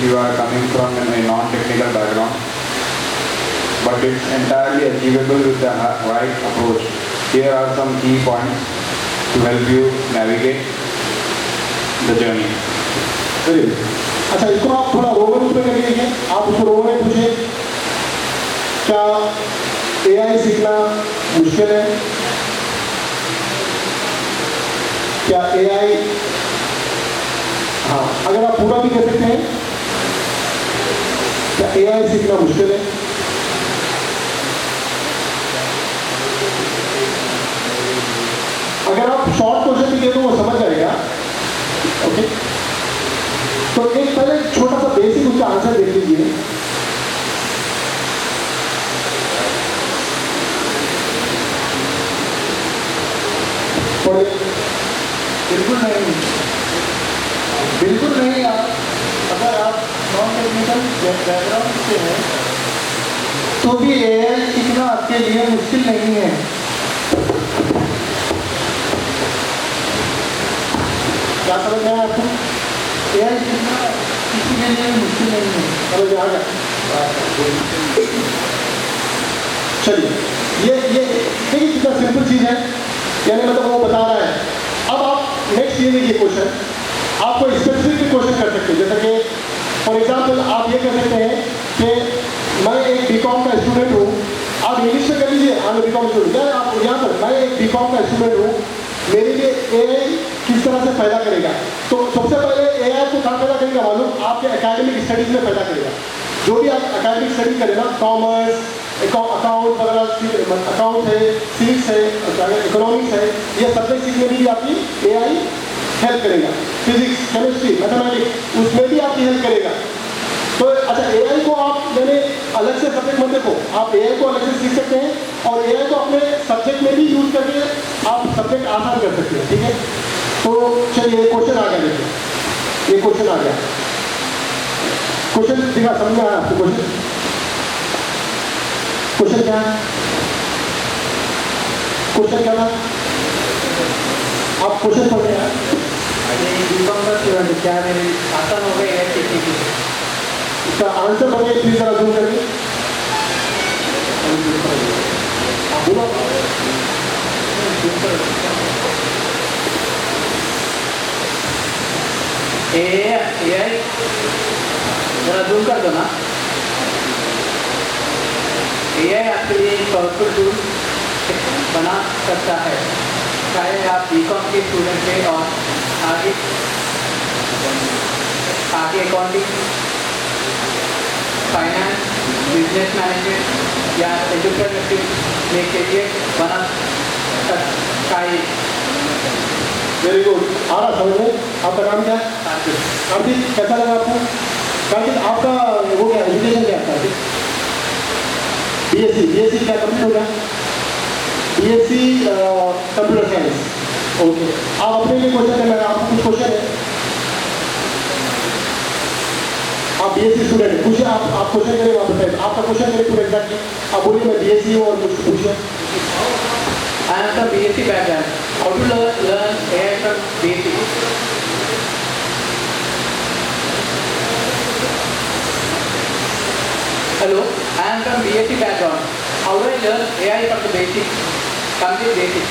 if you are coming from a non-technical background, but it's entirely achievable with the right approach. Here are some key points to help you navigate the journey. अच्छा, इसको आप थोड़ा Roman में करके देखिए। आप उसको Roman में पूछिए, क्या AI सीखना मुश्किल है? क्या AI, हाँ, अगर आप पूरा भी कर सकते हैं, क्या AI सीखना मुश्किल है? अगर आप शॉर्ट क्वेश्चन भी दे दो वो समझ जाएगा। ओके, तो एक पहले छोटा सा बेसिक उसका आंसर देख लीजिए। बिल्कुल नहीं, बिल्कुल नहीं। अगर आप नॉन टेक्निकल बैकग्राउंड से हैं तो भी AI सीखना आपके लिए मुश्किल नहीं है। क्या समझ में आया आपको? AI सीखना किसी के लिए मुश्किल नहीं है। समझ में आ गया? चलिए, ये देखिए कितना सिंपल चीज है, यानी मतलब वो बता रहा है। अब आप नेक्स्ट ये देखिए क्वेश्चन, आप कोई स्पेसिफिक क्वेश्चन कर सकते हैं, जैसे कि फॉर एग्जाम्पल आप ये कर सकते हैं कि मैं एक बीकॉम का स्टूडेंट हूँ। आप इंग्लिश में कर लीजिए, आई एम बीकॉम स्टूडेंट, या आप यहाँ पर मैं एक बीकॉम का स्टूडेंट हूँ, मेरे लिए AI किस तरह से फायदा करेगा। तो सबसे पहले AI को कहाँ पैदा करेगा मालूम? आपके एकेडमिक स्टडीज में पैदा करेगा। जो भी आप एकेडमिक स्टडी करें ना, कॉमर्स, अकाउंट वगैरह, अकाउंट है, सिविक्स है, इकोनॉमिक्स है, ये सब्जेक्ट सीखने में भी आपकी AI हेल्प करेगा। फिजिक्स, केमिस्ट्री, मैथमेटिक्स, उसमें भी आपकी हेल्प करेगा। तो अच्छा, AI को आप यानी अलग से सब्जेक्ट मत देखो, आप AI को अलग से सीख सकते हैं और AI को अपने सब्जेक्ट में भी यूज करके आप सब्जेक्ट आसान कर सकते हैं। ठीक है, तो चलिए क्वेश्चन आ गया, देखिए ये क्वेश्चन आ गया। क्वेश्चन दिखा, समझ में आया आपको क्वेश्चन? क्वेश्चन क्या है? क्वेश्चन क्या था? आप क्वेश्चन पढ़ रहे हैं? बीकॉम का स्टूडेंट, क्या मेरे आसान हो गए AI सीखने के लिए? इसका आंसर बताइए प्लीज, जरा जूम करके बोलो। AI जरा जूम कर दो ना। AI आपके लिए एक पावरफुल टूल बना सकता है, चाहे आप बीकॉम के स्टूडेंट हैं और आगे अकाउंटिंग, फाइनेंस, बिजनेस मैनेजमेंट या एंटरप्रेन्योरशिप में करियर बना सकता है। वेरी गुड, आ रहा समझ में? आपका नाम क्या है? कार्तिक, कैसा लगा आपको? कार्तिक, आपका वो क्या एजुकेशन क्या था? BSc क्या कंप्लीट हो गया? BSc computer science. ओके, आप अपने लिए क्वेश्चन है, मैं आपको कुछ क्वेश्चन है। आप BSc स्टूडेंट है, पूछिए। आप क्वेश्चन करें, आप बताइए आपका क्वेश्चन करें पूरा एग्जैक्टली। आप बोलिए मैं BSc हूँ और मुझको पूछिए। I am from BSc background. How to learn AI from basic? Hello, I am from BSc background. How do I learn AI from the basic? Complete basic.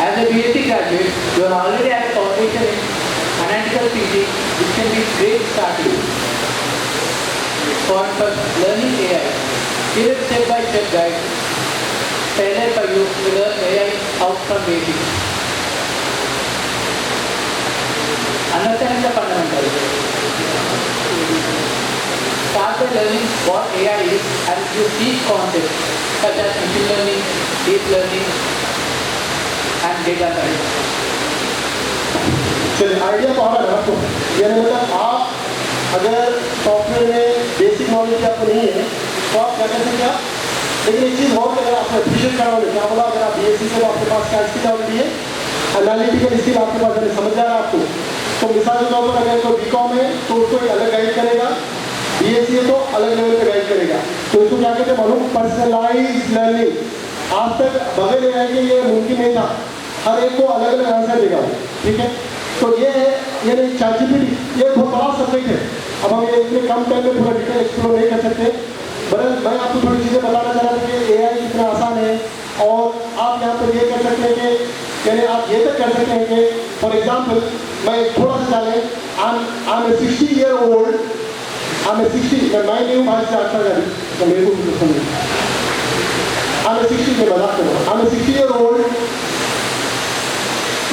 As a BSc graduate, you are already at a foundation in analytical thinking, which can be great starting point for learning AI. Here is step-by-step guide tailored for you to learn AI out from basics. Understanding the fundamentals. Start by learning what AI is and use each concept such as machine learning, deep learning, and data science. चलिए idea तो आ रहा है आपको, यानी मतलब आप अगर software में बेसिक नॉलेज आपको नहीं है तो आप क्या कर सकते हैं आप, लेकिन एक चीज़ और अगर आपको एप्रिशिएट कराओगे, क्या बोला, अगर आप BSc से तो आपके पास क्या स्किल ऑलरेडी है, एनालिटिकल स्किल आपके पास है, समझ जा रहा है आपको। तो मिसाल के तौर पर अगर कोई BCom है तो उसको एक अलग गाइड करेगा, BSc है तो अलग लेवल पे गाइड करेगा। तो इसको क्या कहते हैं मालूम, पर्सनलाइज लर्निंग। आज तक बगैर AI के ये मुमकिन नहीं था, हर एक को अलग अलग आंसर देगा वो, ठीक है। तो ये है, यानी ChatGPT ये बहुत बड़ा सब्जेक्ट है। अब हम ये इतने कम टाइम में पूरा डिटेल एक्सप्लोर नहीं कर सकते, बरं मैं आपको थोड़ी चीज़ें बताना चाह रहा था कि AI कितना आसान है। और आप यहाँ पर ये कर सकते हैं कि यानी आप ये तक कर सकते हैं कि फॉर एग्जाम्पल मैं थोड़ा सा चलें, I'm a 60-year-old, I'm a 60, मैं नहीं हूँ भाई से अच्छा जा रही तो मेरे को समझ, I'm a 60 में मजाक कर रहा हूँ, I'm a 60-year-old,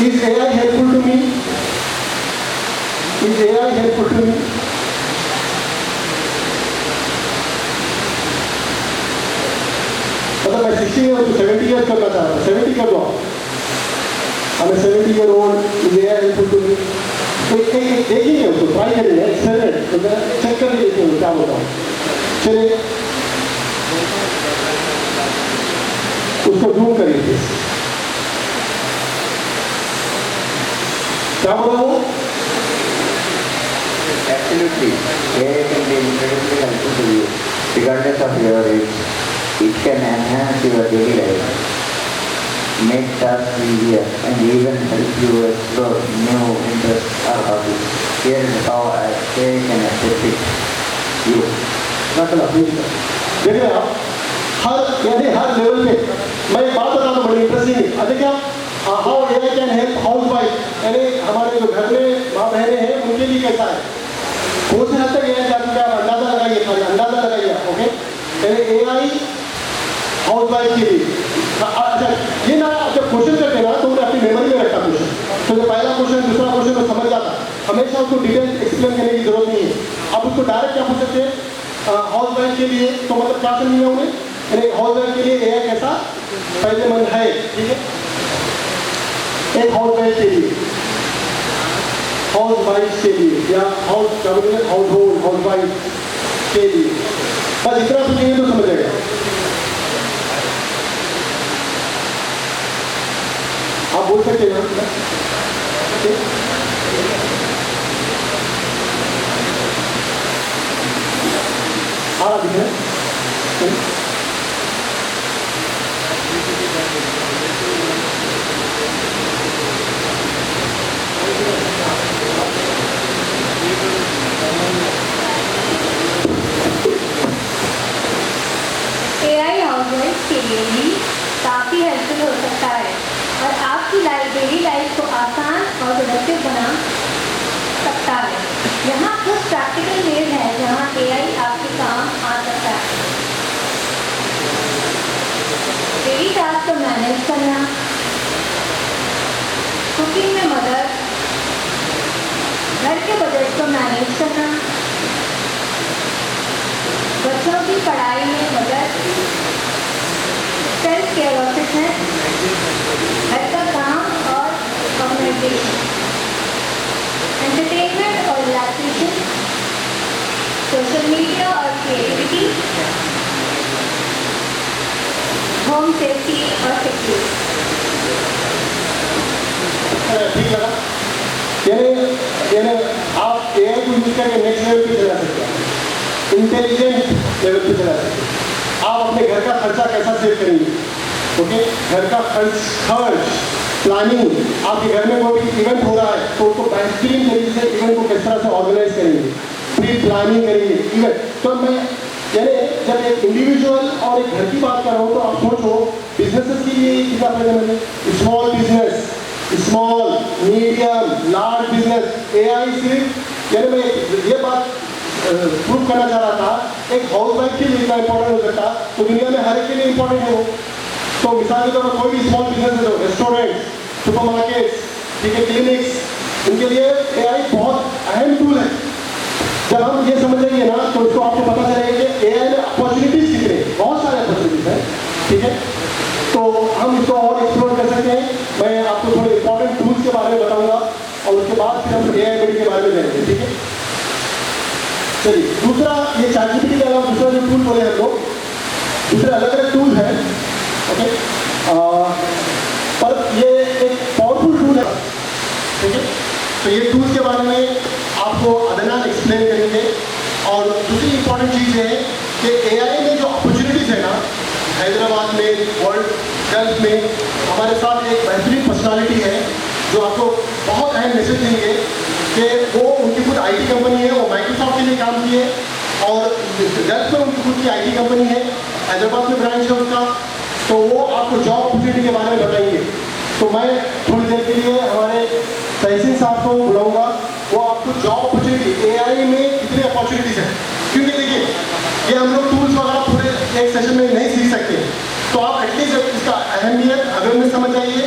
is AI helpful to me? Is AI helpful to me? मतलब मैं 60 ईयर तो 70 ईयर करना चाह रहा था, 70 कर दो आप, हमें 70-year-old, is AI helpful to me? तो एक देखेंगे उसको, ट्राई करेंगे, एक्सपेरिमेंट चेक कर लेते हैं क्या होता है। चलिए उसको जूम करिए, क्या बोला वो? Absolutely. AI can be incredibly helpful to you, regardless of your age. It can enhance your daily life, make tasks easier, and even help you explore new interests or hobbies. Here is how AI can assist you. मतलब देख रहे हैं आप, हर यानी हर level पे मैं एक बात बता दूं बड़ी इंटरेस्टिंग है। देखिए आप, how AI can help house wife, यानी हमारे जो घर में माँ बहनें हैं उनके लिए कैसा है, कौन से हद तक AI जा चुका है, आप अंदाजा लगाइए, खाली अंदाजा लगाइए, ओके। यानी AI हाउस वाइफ के लिए, अच्छा ये ना जब क्वेश्चन करते हैं ना तो उन्हें अपनी मेमोरी में रखता क्वेश्चन, तो जो पहला क्वेश्चन दूसरा क्वेश्चन तो समझ जाता, हमेशा उसको डिटेल एक्सप्लेन करने की जरूरत नहीं है। अब उसको डायरेक्ट क्या पूछ सकते हैं हाउस वाइफ के लिए, तो मतलब क्या समझेगा उन्हें, यानी हाउस वाइफ के लिए AI कैसा फायदेमंद है, ठीक है। एक हाउस वाइफ के लिए, हाउस वाइफ के लिए या हाउस होल्ड हाउस वाइफ के लिए, बस इतना पूछेंगे तो समझ जाएगा। आप बोल सकते हैं ना, आ रहा दिख रहा है? AI हाउसवाइफ के लिए भी काफ़ी हेल्पफुल हो सकता है और आपकी डेली लाइफ को आसान और प्रोडक्टिव बना सकता है। यहाँ कुछ प्रैक्टिकल वेज है जहाँ AI आपके काम आ सकता है। डेली टास्क को मैनेज करना, कुकिंग में मदद, घर के बजट को मैनेज करना, बच्चों की पढ़ाई में मदद, सेल्फ केयर और फिटनेस, घर का काम और कम्युनिकेशन, एंटरटेनमेंट और रिलैक्सेशन, सोशल मीडिया और क्रिएटिविटी, होम सेफ्टी और सिक्योरिटी। ठीक लगा, यानी आप AI को यूज करके नेक्स्ट लेवल पे चला सकते हैं, इंटेलिजेंट लेवल पे चला सकते हैं। आप अपने घर का खर्चा कैसा सेव करेंगे, ओके, घर का खर्च प्लानिंग, आपके घर में कोई इवेंट हो रहा है तो उसको बेहतरीन तरीके से इवेंट को किस तरह से ऑर्गेनाइज करेंगे, प्री प्लानिंग करेंगे इवेंट। तो मैं यानी जब एक इंडिविजुअल और एक घर की बात कर रहा हूँ तो आप सोचो बिजनेसेस के लिए कितना फायदेमंद है, small business, small medium large business. AI सिर्फ यानी मैं ये बात प्रूव करना चाह रहा था, एक हाउस वाइफ के लिए इतना इंपॉर्टेंट हो सकता तो दुनिया में हर एक के लिए इंपॉर्टेंट है वो। तो मिसाल के तौर पर कोई भी स्मॉल बिजनेस है, तो रेस्टोरेंट, सुपरमार्केट्स, ठीक है, क्लिनिक्स, उनके लिए AI बहुत अहम टूल है। जब हम ये समझेंगे ना तो इसको आपको पता चलेगा कि AI में अपॉर्चुनिटीज कितने, बहुत सारे अपॉर्चुनिटीज हैं, ठीक है। तो हम इसको और एक्सप्लोर कर सकते हैं। मैं आपको थोड़े इंपॉर्टेंट टूल्स के बारे में बताऊंगा और उसके बाद फिर हम AI के बारे में जानेंगे, ठीक है। चलिए, दूसरा ये ChatGPT के अलावा दूसरा जो टूल बोले हम लोग, दूसरे अलग अलग टूल हैं, ओके। पर ये एक पावरफुल टूल है, ठीक है। तो ये टूल के बारे में आपको अदनान एक्सप्लेन करेंगे। और दूसरी इंपॉर्टेंट चीज़ है कि AI में जो अपॉर्चुनिटीज़ है ना, हैदराबाद में, वर्ल्ड गल्फ में हमारे साथ एक बेहतरीन पर्सनालिटी है जो आपको बहुत अहम मैसेज देंगे कि वो उनकी खुद IT कंपनी है, वो माइक्रोसॉफ्ट के लिए काम किए और गल्फ में उनकी खुद की IT कंपनी है, हैदराबाद में ब्रांच है उसका। तो वो आपको जॉब अपॉर्चुनिटी के बारे में बताएंगे। तो मैं थोड़ी देर के लिए हमारे तहसीन साहब को बुलाऊंगा, वो आपको जॉब अपॉर्चुनिटी AI में कितनी अपॉर्चुनिटीज़ है, क्योंकि देखिए ये हम लोग टूल्स वगैरह पूरे एक सेशन में नहीं सीख सकते। तो आप एटलीस्ट इसका अहमियत अवेयरनेस समझ जाइए,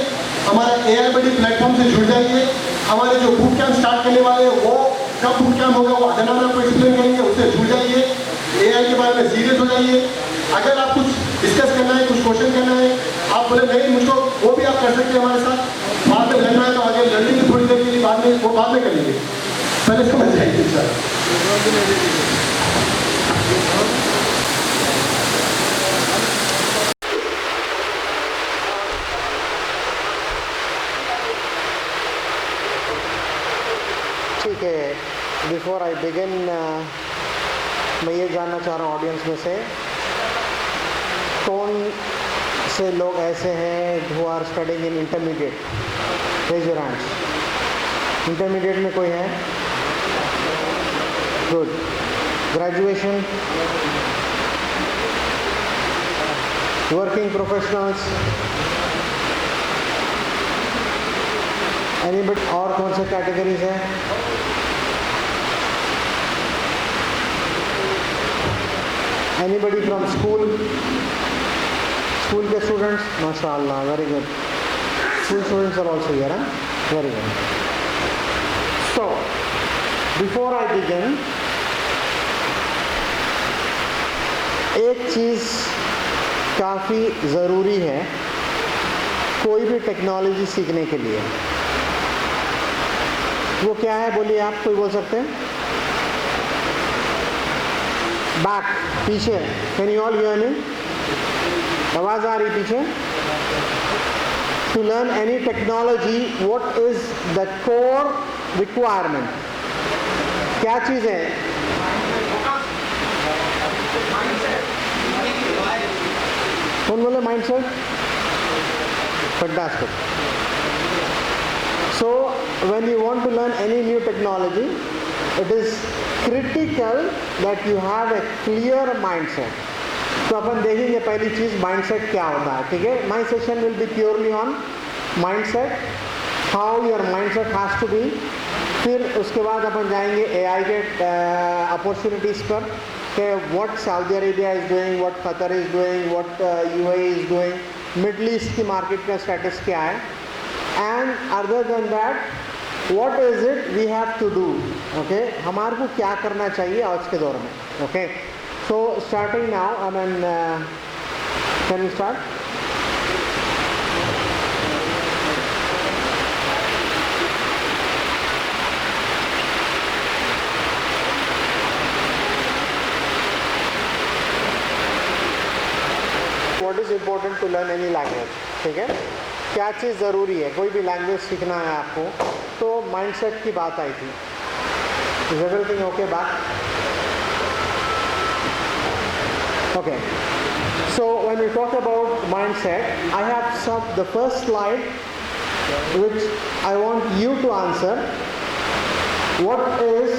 हमारा AI बडी प्लेटफॉर्म से जुड़ जाइए। हमारे जो बूट कैंप स्टार्ट करने वाले हैं वो कब बूट कैंप होगा वो अदनान आपको एक्सप्लेन करेंगे, उससे जुड़ जाइए। AI के बारे में सीरियस हो जाइए। अगर आप कुछ डिस्कस करना है, कुछ क्वेश्चन करना है, आप बोले नहीं मुझको, वो भी आप कर सकते हैं हमारे साथ। बाद में लड़ना है तो आगे लड़ लेंगे थोड़ी देर के लिए, बाद में वो बाद में कर लेंगे, पहले समझ जाइए सर। ठीक है, बिफोर आई बिगिन मैं ये जानना चाह रहा हूँ ऑडियंस में से कौन से लोग ऐसे हैं who are studying in intermediate, raise your hands. Intermediate में कोई है? Good. Graduation, working professionals, anybody? और कौन से कैटेगरीज हैं? Anybody from school? स्कूल के स्टूडेंट्स? माशाअल्लाह, very good. School students are also here, very good. So before I begin, एक चीज़ काफ़ी ज़रूरी है कोई भी टेक्नोलॉजी सीखने के लिए। वो क्या है बोलिए आप, कोई बोल सकते हैं? बैक, पीछे। Can you all hear me? आवाज़ आ रही पीछे? To learn any technology what is the core requirement? क्या चीज़ है? कौन बोले? Mindset. Fantastic. So when you want to learn any new technology, it is critical that you have a clear mindset. तो अपन देखेंगे पहली चीज़ माइंडसेट क्या होता है, ठीक है। My session will be purely on mindset, how your mindset has to be. फिर उसके बाद अपन जाएंगे AI के अपॉर्चुनिटीज़ पर कि what Saudi Arabia is doing, what Qatar is doing, what UAE is doing, middle east की मार्केट का status क्या है, and other than that what is it we have to do, okay, हमारे को क्या करना चाहिए आज के दौर में, okay. So starting now, I mean can we start? What is important to learn any language, ठीक है। क्या चीज़ ज़रूरी है, कोई भी लैंग्वेज सीखना है आपको, तो माइंडसेट की बात आई थी। Is everything okay? बात okay. So when we talk about mindset, I have some the first slide which I want you to answer. What is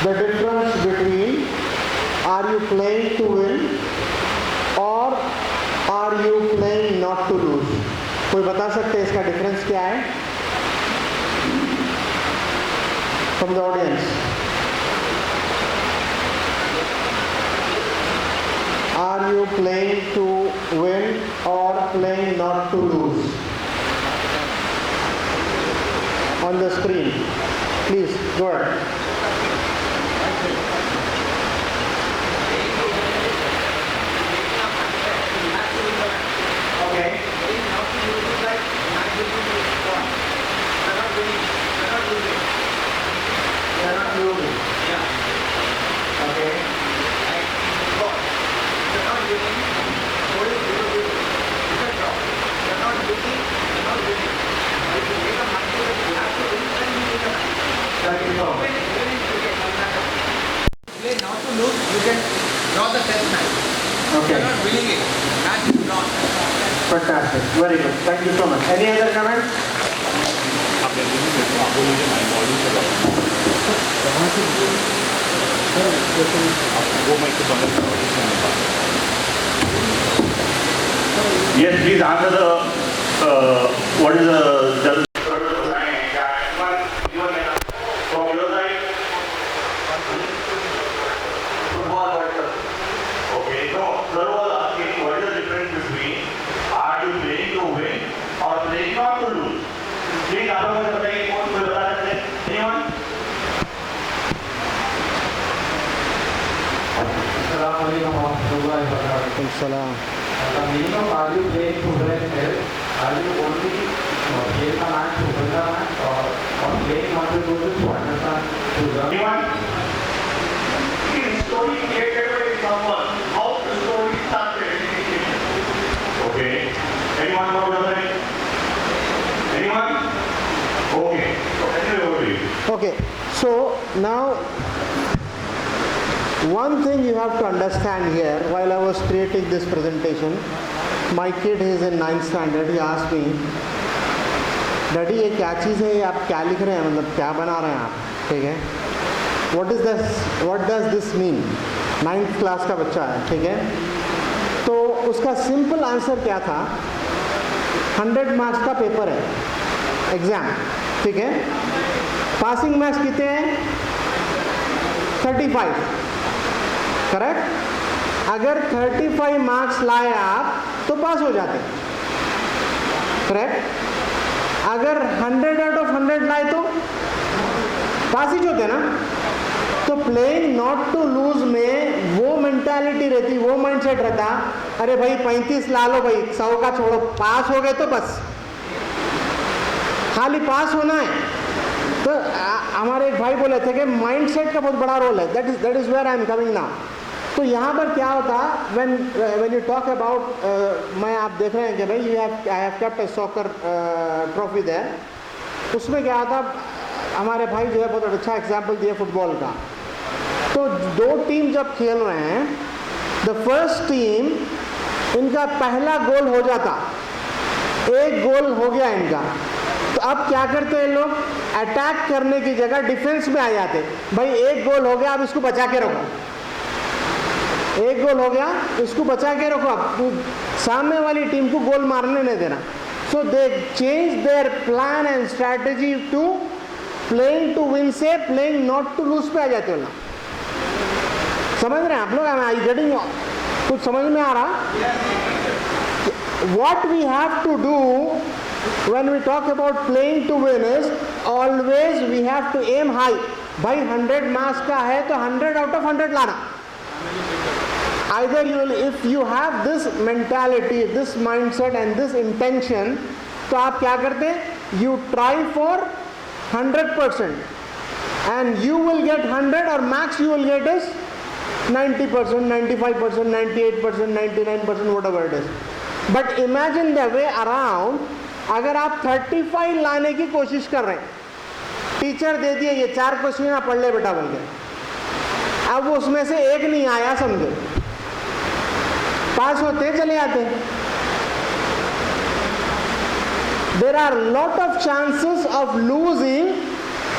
the difference between are you playing to win और are you playing not to lose? कोई बता सकते हैं इसका difference क्या है from the audience? Are you playing to win और playing not to lose? On the screen please go ahead. Okay. Fantastic. Very good. Thank you so much. Any other comments? Yes, please answer the what is the from your side? Football World Cup. Okay, no, sir was asking what is the difference between are you playing to win or playing not to lose? Please आप लोग मुझे बताइए कौन कोई बता सकते हैं? Anyone? Assalamualaikum warahmatullahi wabarakatuh. Minimum are you playing to win is, are you only playing a match to win the match or playing not to lose it to understand to learn? Anyone? The story created by someone. How the story started? Okay. Anyone know the other? Anyone? Okay. Anyway, over to you. Okay, so now one thing you have to understand here, while I was creating this presentation, my kid is in 9th standard, he asked me, daddy ये क्या चीज़ है, ये आप क्या लिख रहे हैं, मतलब क्या बना रहे हैं आप, ठीक है, what does this mean? 9th class का बच्चा है, ठीक है, तो उसका सिंपल आंसर क्या था, 100 मार्क्स का पेपर है, एग्ज़ाम, ठीक है, पासिंग मार्क्स कितने हैं, 35, करेक्ट, अगर 35 मार्क्स लाए आप तो पास हो जाते, करेक्ट, अगर 100 आउट ऑफ 100 लाए तो पास ही होते ना। तो प्लेइंग नॉट टू लूज में वो मेंटालिटी रहती, वो माइंडसेट रहता, अरे भाई 35 ला लो भाई, 100 का छोड़ो, पास हो गए तो बस, खाली पास होना है। तो हमारे एक भाई बोले थे कि माइंडसेट का बहुत बड़ा रोल है, that is where I am coming now. तो यहाँ पर क्या होता, व्हेन यू टॉक अबाउट, मैं आप देख रहे हैं कि भाई I have kept a soccer trophy there, उसमें क्या होता, हमारे भाई जो है बहुत अच्छा एग्जाम्पल दिया फुटबॉल का। तो दो टीम जब खेल रहे हैं, द फर्स्ट टीम, इनका पहला गोल हो जाता, एक गोल हो गया इनका, तो अब क्या करते हैं लोग, अटैक करने की जगह डिफेंस में आ जाते, भाई एक गोल हो गया अब इसको बचा के रखो, एक गोल हो गया इसको बचा के रखो, अब सामने वाली टीम को गोल मारने नहीं देना। So they change their plan and strategy to playing to win से प्लेइंग नॉट टू लूज पे आ जाते हो ना। समझ रहे हैं आप लोग, आई गेटिंग, कुछ समझ में आ रहा? What we have to do when we talk about playing to win is always we have to aim high. भाई 100 मार्क्स का है तो 100 आउट ऑफ 100 लाना। Either you will, if you have this mentality, this mindset and this intention, तो आप क्या करते हैं, you try for 100% and you will get 100 or max you will get is 90%, 95%, 98%, 99%, whatever it is. But imagine the way around, अगर आप 35 लाने की कोशिश कर रहे हैं, टीचर दे दिए ये 4 क्वेश्चन आप पढ़ ले बेटा बोल के, अब उसमें से एक नहीं आया समझो, पास होते चले आते। There are lot of chances of losing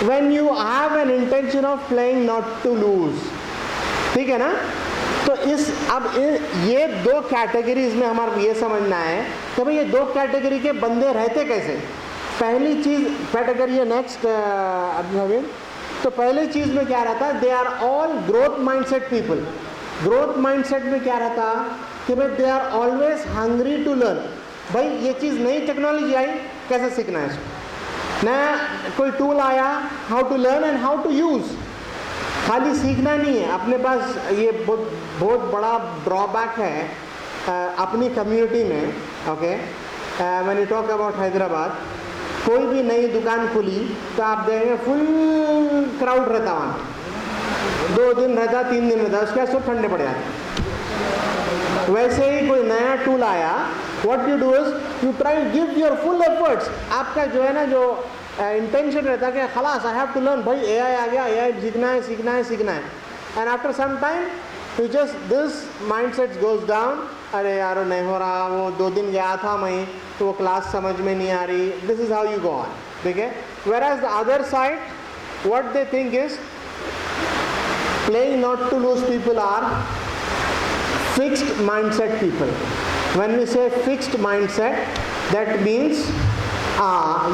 when you have an intention of playing not to lose, ठीक है ना। तो ये दो कैटेगरीज में हमारा ये समझना है कि भाई ये दो कैटेगरी के बंदे रहते कैसे। पहली चीज़ कैटेगरी है नेक्स्ट अभी, तो पहली चीज़ में क्या रहता, they are all growth mindset people. Growth mindset में क्या रहता कि भाई they are always hungry to learn, भाई ये चीज़ नई टेक्नोलॉजी आई, कैसे सीखना है इसको, नया कोई टूल आया, how to learn and how to use. खाली सीखना नहीं है, अपने पास ये बहुत बड़ा ड्रॉबैक है अपनी कम्युनिटी में। Okay, when you talk about Hyderabad, कोई भी नई दुकान खुली तो आप देखेंगे फुल क्राउड रहता वहाँ, 2 दिन रहता, 3 दिन रहता, उसके बाद सब ठंडे पड़ जाते। वैसे ही कोई नया टूल आया, what you do is you try give your full efforts. आपका जो है ना, जो इंटेंशन रहता है कि खलास आई हैव टू लर्न, भाई एआई आ गया, एआई सीखना है सीखना है सीखना है, and after some time you just this mindset goes down. अरे यार नहीं हो रहा, वो 2 दिन गया था मैं तो वो क्लास समझ में नहीं आ रही. This is how you go on. ठीक है. Whereas the other side, what they think is playing not to lose people are fixed mindset people. When we say fixed mindset, that means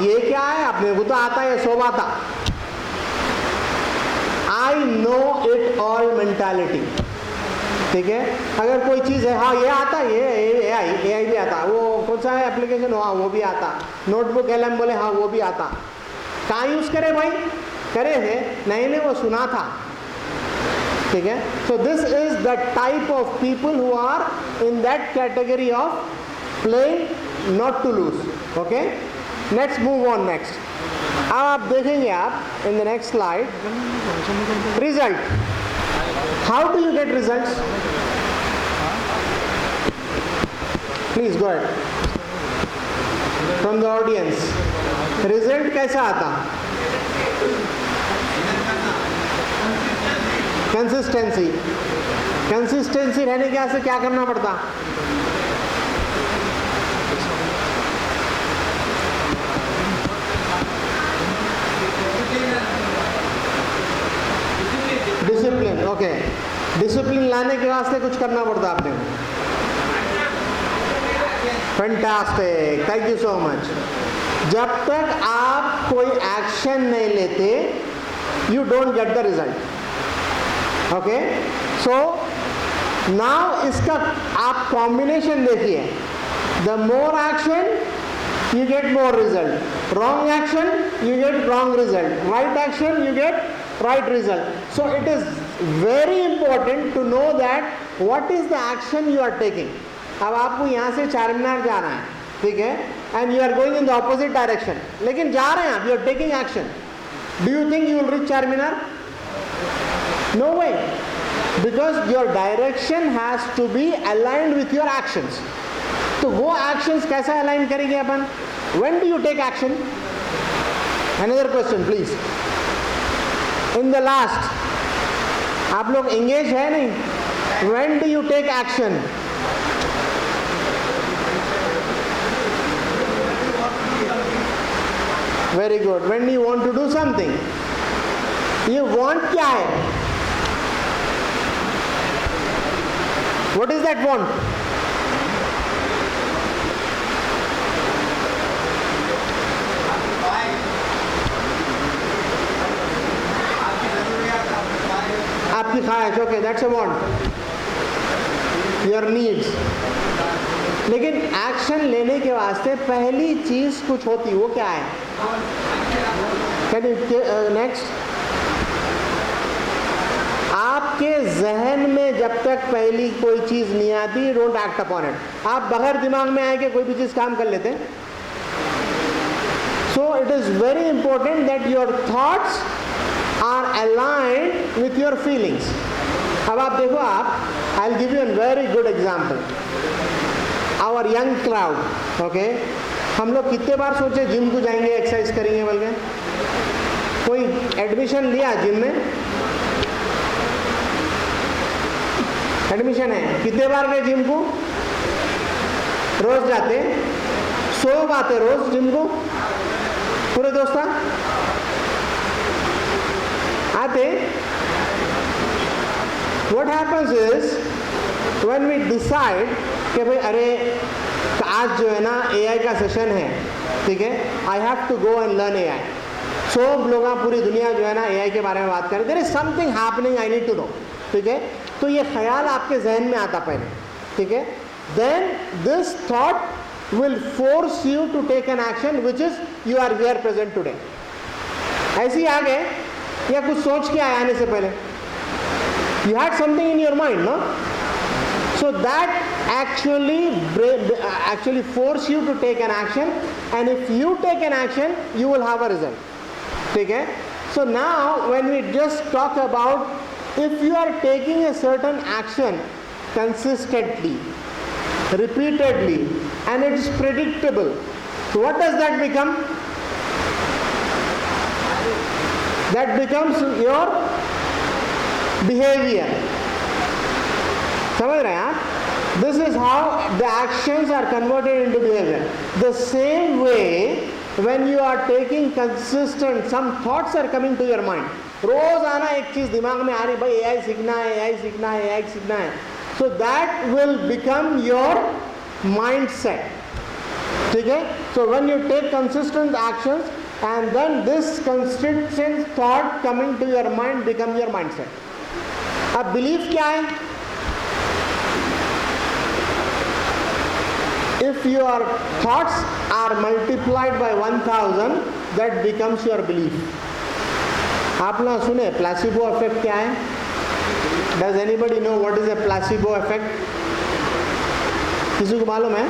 ये क्या है, अपने को तो आता है, सब आता. I know it all mentality. ठीक है. अगर कोई चीज़ है, हाँ ये आता, ये AI भी आता, वो कौन सा है एप्लीकेशन, हाँ वो भी आता, नोटबुक LM बोले हाँ वो भी आता. कहाँ यूज़ करे भाई, करे है नहीं वो सुना था. ठीक है. So this is the type of people who are in that category of playing not to lose. Okay. Let's move on next. अब आप देखेंगे आप in the next slide, result. How do you get results? Please go ahead. From the audience, result कैसा आता? Consistency. Consistency रहने के वास्ते क्या करना पड़ता? डिसिप्लिन. ओके. डिसिप्लिन लाने के वास्ते कुछ करना पड़ता आपने. Fantastic, thank you so much. जब तक आप कोई एक्शन नहीं लेते, you don't get the result. Okay. So now इसका आप कॉम्बिनेशन देखिए. The more action you get more result, wrong action you get wrong result, right action you get right result. So it is very important to know that what is the action you are taking. अब आपको यहाँ से चारमीनार जाना है, ठीक है, and you are going in the opposite direction, लेकिन जा रहे हैं आप, you are taking action. Do you think you will reach Charminar? No way, because your direction has to be aligned with your actions. तो वो actions कैसा align करेंगे अपन? When do you take action? Another question please. In the last, आप लोग engage है नहीं? When do you take action? Very good. When you want to do something, ये want क्या है? What is that want? आपकी ख्वाहिश. Okay, that's a want, your needs. लेकिन एक्शन लेने के वास्ते पहली चीज कुछ होती, वो क्या है? Can you next? आपके जहन में जब तक पहली कोई चीज नहीं आती, डोंट एक्ट अपॉन इट. आप बगैर दिमाग में आए के कोई भी चीज काम कर लेते. So it is very important that your thoughts are aligned with your feelings. अब आप देखो, आप I'll give you a very good example. Our young crowd, okay? हम लोग कितने बार सोचे जिम को जाएंगे, एक्सरसाइज करेंगे बोल के. कोई एडमिशन लिया जिम में? एडमिशन है, कितने बार गए जिम को? रोज जाते, 100 आते रोज जिम को, पूरे दोस्त आते. What happens is when we decide कि भाई अरे आज जो है ना AI का सेशन है, ठीक है, I have to go and learn AI. सब लोग पूरी दुनिया जो है ना AI के बारे में बात करें. There is something happening, I need to know. ठीक है. तो ये ख्याल आपके जहन में आता पहले, ठीक है. Then this thought will force you to take an action which is you are here present today. ऐसे ही आ गए या कुछ सोच के आने से पहले? You had something in your mind, no? So that actually force you to take an action, and if you take an action, you will have a result. ठीक है? So now when we just talk about if you are taking a certain action consistently, repeatedly, and it is predictable, so what does that become? That becomes your behavior. समझ रहे हैं आप? This is how the actions are converted into behaviour. The same way when you are taking consistent, some thoughts are coming to your mind. रोज आना एक चीज दिमाग में आ रही, भाई AI सीखना है, AI सीखना है, AI सीखना है. So that will become your mindset. ठीक है? So when you take consistent actions and then this consistent thought coming to your mind become your mindset. अब belief क्या है? If your thoughts are multiplied by 1000, that becomes your belief. आप लोग सुने placebo effect क्या है? Does anybody know what is a placebo effect? किसी को मालूम है?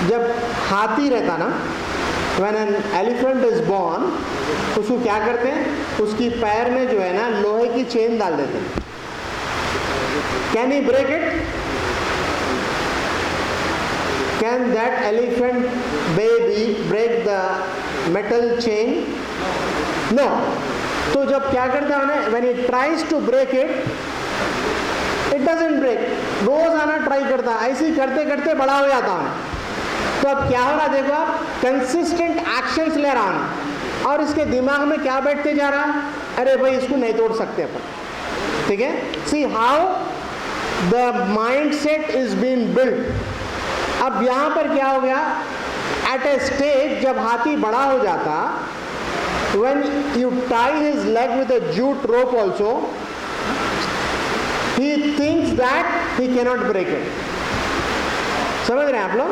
जब हाथी रहता ना, when an elephant is born, उसको क्या करते हैं? उसकी पैर में जो है ना लोहे की चेन डाल देते हैं. Can he break it? Can that elephant baby break the metal chain? No. तो जब क्या करता है ना, when he tries to break it, it doesn't break. रोज आना ट्राई करता है, ऐसे ही करते करते बड़ा हो जाता है. तो अब क्या हो रहा देखो आप, कंसिस्टेंट एक्शंस ले रहा हूँ और इसके दिमाग में क्या बैठते जा रहा, अरे भाई इसको नहीं तोड़ सकते अपन. ठीक है? See how the mind set is being built. अब यहां पर क्या हो गया, एट ए स्टेज जब हाथी बड़ा हो जाता, when you tie his leg with a jute rope also, he thinks that he cannot break it. समझ रहे हैं आप लोग?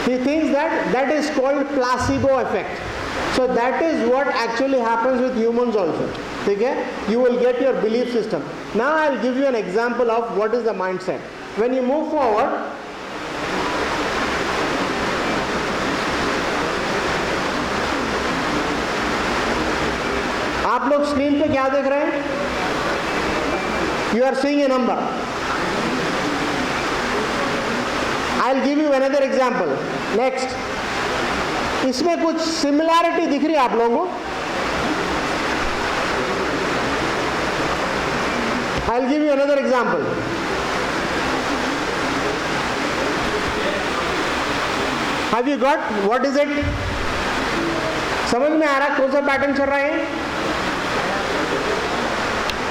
He thinks that is called placebo effect. So that is what actually happens with humans also. ठीक है? You will get your belief system. Now I'll give you an example of what is the mindset. When you move forward, आप लोग screen पे क्या देख रहे हैं? You are seeing a number. I will give you another example. Next, इसमें कुछ similarity दिख रही है आप लोगों को? I will give you another example. Have you got what is it? समझ में आ रहा कौन सा पैटर्न चल रहा है?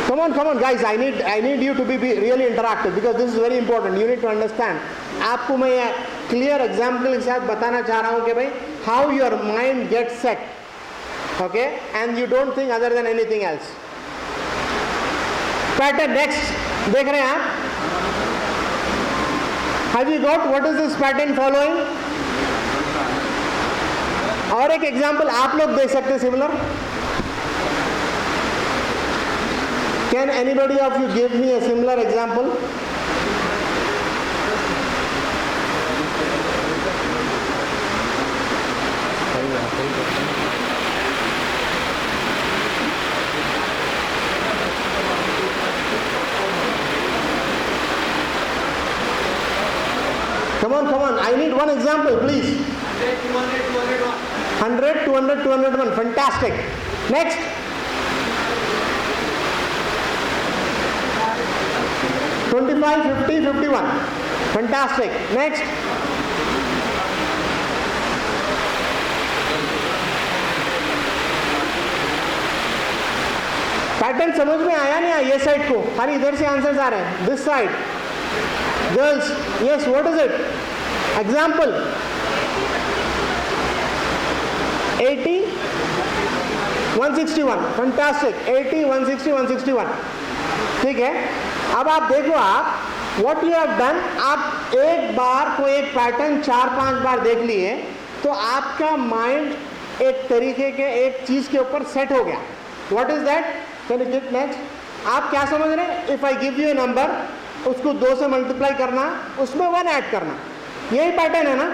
Come on guys, I need you to be really interactive because this is very important. You need to understand. आपको मैं ये clear example के साथ बताना चाह रहा हूँ कि भाई how your mind gets set, okay, and you don't think other than anything else. Pattern next, देख रहे हैं आप? Have you got what is this pattern following? और एक एग्जाम्पल आप लोग देख सकते हैं similar. Can anybody of you give me a similar example? Come on. I need one example, please. 100, 200, 201. Fantastic. Next. 25, 50, 51. Fantastic. Next. Pattern समझ में आया नहीं आया? ये साइड को खाली इधर से आंसर्स आ रहे हैं. This side girls, yes, what is it? Example 80, 161. Fantastic. 80, 160, 161. ठीक है. अब आप देखो, आप व्हाट यू हैव डन, आप एक बार को एक पैटर्न 4-5 बार देख लिए तो आपका माइंड एक तरीके के एक चीज के ऊपर सेट हो गया. What is that? Can you get next? आप क्या समझ रहे हैं? If I give U A number, उसको 2 से मल्टीप्लाई करना, उसमें 1 ऐड करना, यही पैटर्न है ना?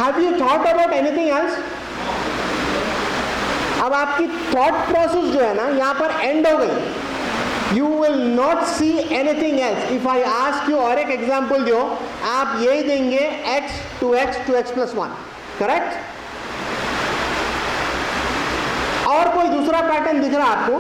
Have you thought about anything else? अब आपकी थॉट प्रोसेस जो है ना यहाँ पर एंड हो गई. You will not see anything else. If I ask you और एक एग्जाम्पल दो, आप यही देंगे x 2x 2x plus 1. Correct? और कोई दूसरा पैटर्न दिख रहा है आपको?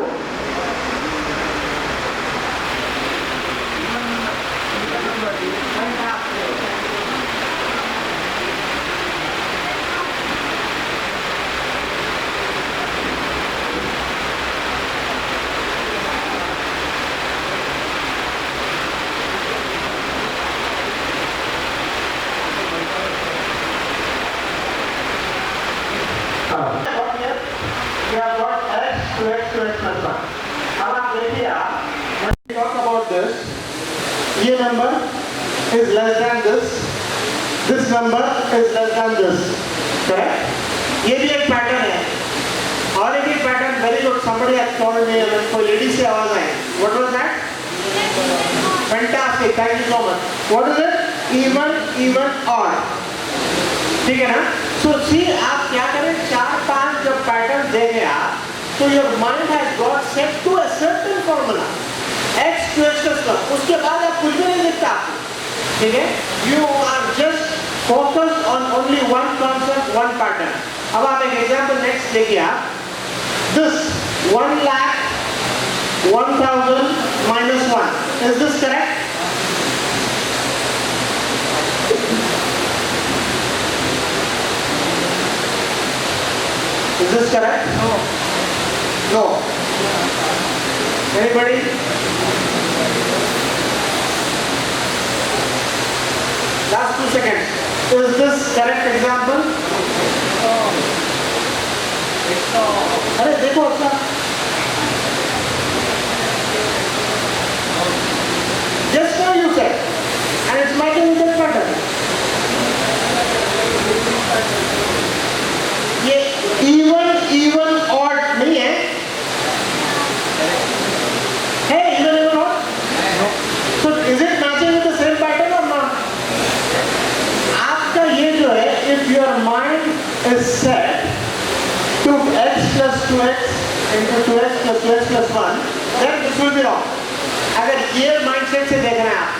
ये number is less than this number is less than this, correct? ये भी एक पैटर्न है। और एक pattern, very good, somebody has told me, कोई लेडी से आवाज आई, what was that? Fantastic, thank you so much. What is it? Even, odd, ठीक है ना? So see, आप क्या करें, 4-5 जब पैटर्न देंगे आप, तो your mind has got set to a certain formula, x to x plus, उसके बाद आप कुछ भी नहीं लिखता, ठीक है? You are just focused on only one concept, one pattern. अब आप एक एग्जाम्पल नेक्स्ट देखिए आप, this 1,01,000 minus 1, is this correct? Is this correct? No. Anybody? Last 2 seconds. Is this correct example? अरे देखो अच्छा, just now you said, and it's making it better. ये even odd नहीं है? है even odd? So is it matching with the same pattern or not? आपका ये जो है, if your mind is set to x plus 2x into 2x plus 2x plus 1, then this will be wrong. अगर ये mindset से देखना है आप,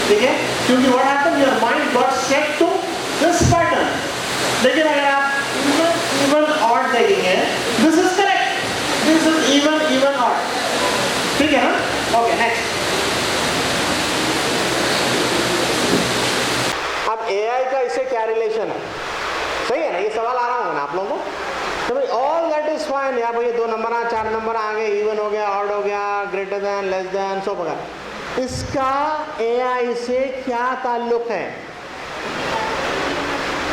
ठीक है? क्योंकि what happened, your mind got set to this pattern. लेकिन अगर आप even odd देखेंगे, this is correct. This is even odd. ठीक है ना? Okay, next. अब AI का इससे क्या रिलेशन है? सही है ना? ये सवाल आ रहा होगा ना आप लोगों को? तो भाई ऑल दैट इज फाइन, या भाई 2 नंबर 4 नंबर आ गए, इवन हो गया, ऑड हो गया, ग्रेटर देन, लेस देन, सब वगैरह, इसका AI से क्या ताल्लुक है?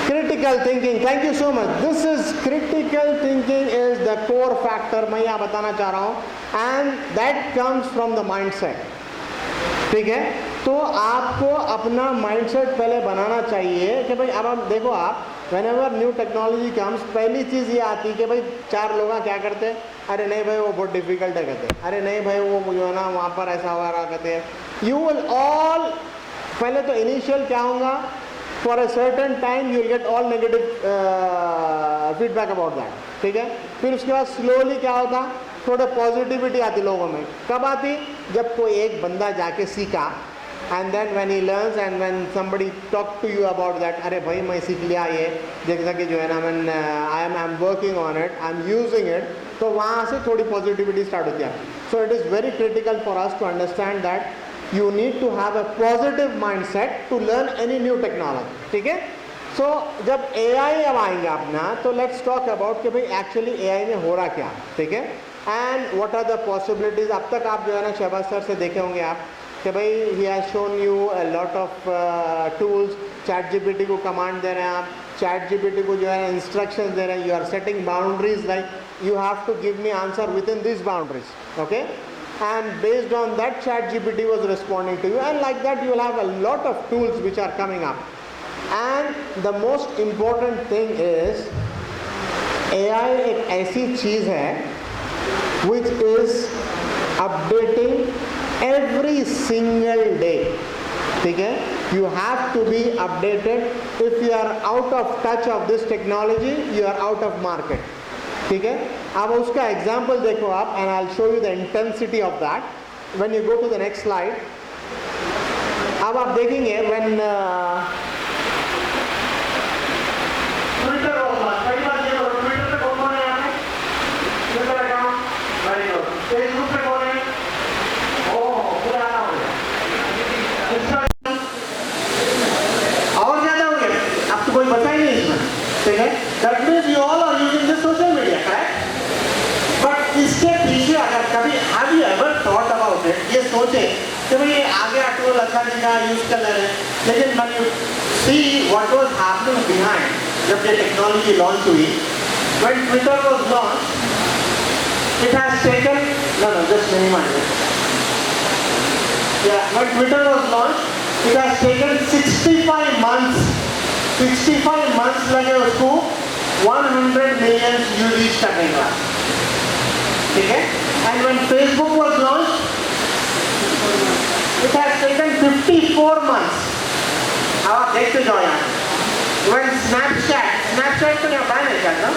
Critical thinking, thank you so much, this is critical thinking is the core factor, मैं यहाँ बताना चाह रहा हूँ, and that comes from the mindset, ठीक है? तो आपको अपना माइंडसेट पहले बनाना चाहिए कि भाई, अब आप देखो, आप व्हेनेवर न्यू टेक्नोलॉजी कम्स, पहली चीज़ ये आती है कि भाई 4 लोग क्या करते हैं, अरे नहीं भाई वो बहुत डिफिकल्ट है कहते हैं, अरे नहीं भाई वो जो है ना वहाँ पर ऐसा हो रहा कहते हैं, यू विल ऑल, पहले तो इनिशियल क्या होगा, for a certain time you will get all negative feedback about that, ठीक है? फिर उसके बाद स्लोली क्या होता, थोड़ा पॉजिटिविटी आती लोगों में, कब आती, जब कोई एक बंदा जाके सीखा, and then when he learns and when somebody talk to you about that, अरे भाई मैं सीख लिया ये, जैसा कि जो है ना I am working on it, I am using it, तो वहाँ से थोड़ी पॉजिटिविटी स्टार्ट होती है. So it is very critical for us to understand that you need to have a positive mindset to learn any new technology, ठीक है? So जब AI अब आएंगे अपना, तो let's talk about कि भाई actually AI में हो रहा क्या, ठीक है? And what are the possibilities? अब तक आप जो है ना शहबाज सर से देखे होंगे आप कि भाई he has shown you a lot of tools, ChatGPT को कमांड दे रहे हैं आप, ChatGPT को जो है इंस्ट्रक्शंस दे रहे हैं, you are setting boundaries like you have to give me answer within these boundaries, okay? And based on that ChatGPT was responding to you, and like that you will have a lot of tools which are coming up. And the most important thing is AI एक ऐसी चीज़ है which is updating every single day, ठीक है? You have to be updated. If you are out of touch of this technology, you are out of market, ठीक है? अब उसका example देखो आप, and I'll show you the intensity of that when you go to the next slide. अब आप देखेंगे when Twitter होगा, पहली बात ये बोलो, ट्विटर पे कौन है यहाँ पे? Twitter account, very good. Facebook पे कौन है? और ज्यादा हो गया, अब तो कोई बचा ही नहीं इसमें, ठीक है? That means you all are using the social media, correct? But इसके पीछे अगर कभी have you ever thought about it, ये सोचे कि भाई आगे टूल अच्छा दिखा यूज कर ले रहे हैं, लेकिन when you see what was happening behind, जब ये टेक्नोलॉजी लॉन्च हुई, when Twitter was launched, it has taken, no just minimize it. Yeah, when Twitter was launched, it has taken 65 months. 65 months लगे उसको 100 million view reach करने का. ठीक है? And when Facebook was launched, it has taken 54 months. अब आप देखते जाओ यहाँ. When Snapchat तो यहाँ बैन है क्या ना?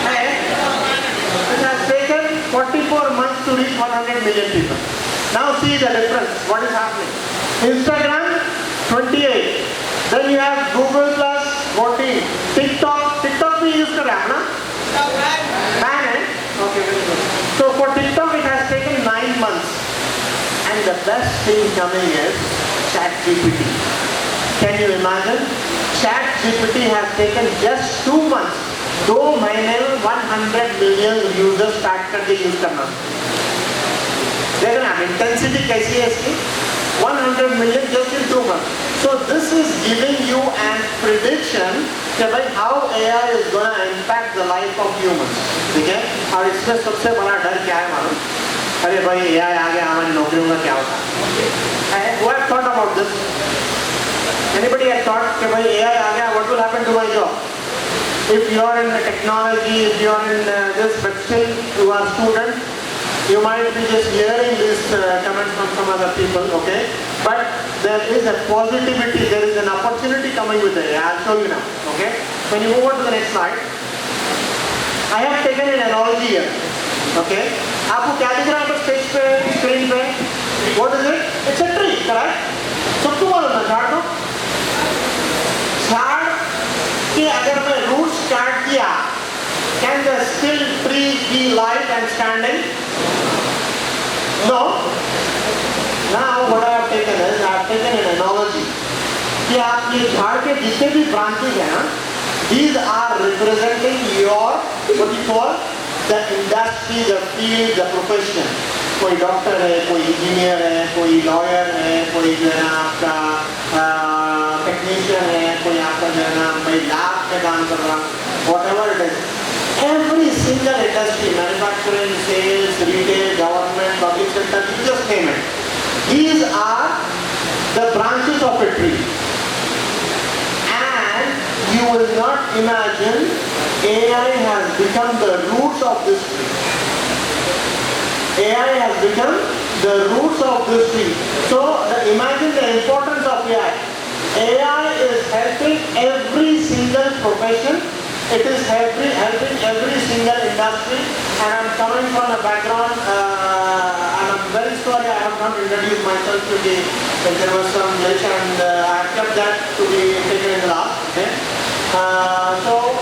है. It has taken 44 months to reach 100 million people. Now see the difference. What is happening? Instagram 28. Then you have Google Plus 14. TikTok भी use कर रहे हैं ना? Ban है? Okay, very good. So for TikTok it has taken 9 months. And the best thing coming is ChatGPT. Can you imagine? ChatGPT has taken just 2 months. 2 महीने में 100 million users start करके use करना. देखना intensity कैसी है इसकी? 100 million just in 2 months. So this is giving you an prediction that how AI is going to impact the life of humans. ठीक है? और इसमें सबसे बड़ा डर क्या है मालूम? अरे भाई AI आ गया हमारी नौकरियों का क्या होगा? Who have thought about this? Anybody has thought कि भाई AI आ गया, what will happen to my job? If you are in the technology, if you are in this, but still you are student, you might be just hearing this comment from some other people, okay? But there is a positivity, there is an opportunity coming with it. I'll show you now, okay? When you move on to the next slide, I have taken an analogy here, okay? आपको क्या दिख रहा है पर stage पे, screen पे? What is it? It's a tree, correct? सबको मालूम है झाड़ को? झाड़ कि अगर मैं रूट्स काट दिया, can the still tree be live and standing? No. Now what I have taken is, I have taken an analogy कि आप ये झाड़ के जितने भी branches हैं ना, these are representing your what you call the industry, the field, the profession. कोई डॉक्टर है, कोई इंजीनियर है, कोई लॉयर है, कोई जो है आपका टेक्नीशियन है, कोई आपका जो है ना भाई लैब में काम कर रहा, whatever it is. Every single industry, manufacturing, sales, retail, government, public sector, you just name it. These are the branches of a tree. And you will not imagine AI has become the roots of this tree. AI has become the roots of this tree. So imagine the importance of AI. AI is helping every single profession. It is helping every single industry. And I'm coming from a background, and I'm very sorry I have not introduced myself today. There was some glitch and I have kept that to be taken in the last. Okay? So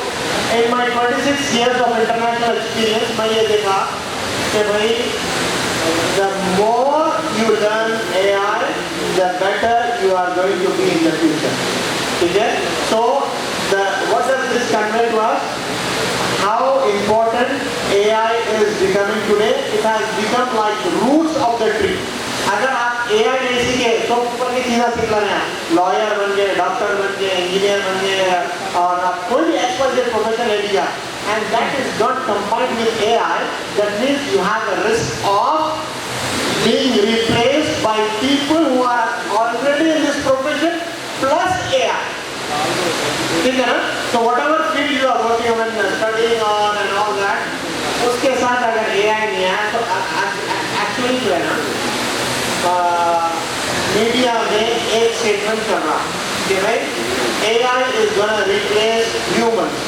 in my 26 years of international experience, मैं ये देखा कि भाई the more you learn AI, the better you are going to be in the future. Okay? So what does this convey to us? How important AI is becoming today. It has become like roots of the tree. अगर आप AI नहीं सीखे तो ऊपर की चीज़ें सीख लेना है, लॉयर बन गए, डॉक्टर बन गए, इंजीनियर बन गए और आप कोई भी एक्सपर्ट प्रोफेशन ले लिया, and that is not combined with AI, that means you have a risk of being replaced by people who are already in this profession plus AI. ठीक है ना? So whatever field you are working on and studying on and all that, उसके साथ अगर AI नहीं है तो actually जो है ना मीडिया में एक स्टेटमेंट कर रहा कि भाई AI is gonna replace humans.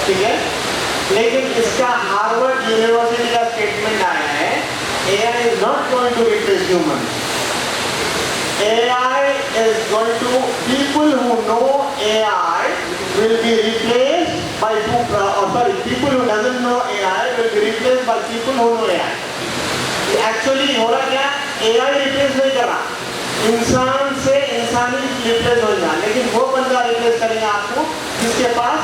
ठीक है? लेकिन इसका हार्वर्ड यूनिवर्सिटी का स्टेटमेंट आया है AI is not going to replace humans. AI is going to, people who know AI will be replaced by people who doesn't know AI will be replaced by people who know AI. Actually हो रहा क्या? AI replace नहीं कर रहा, इंसान से इंसानी replace हो जाए, लेकिन वो बंदा रिप्लेस करेगा आपको जिसके पास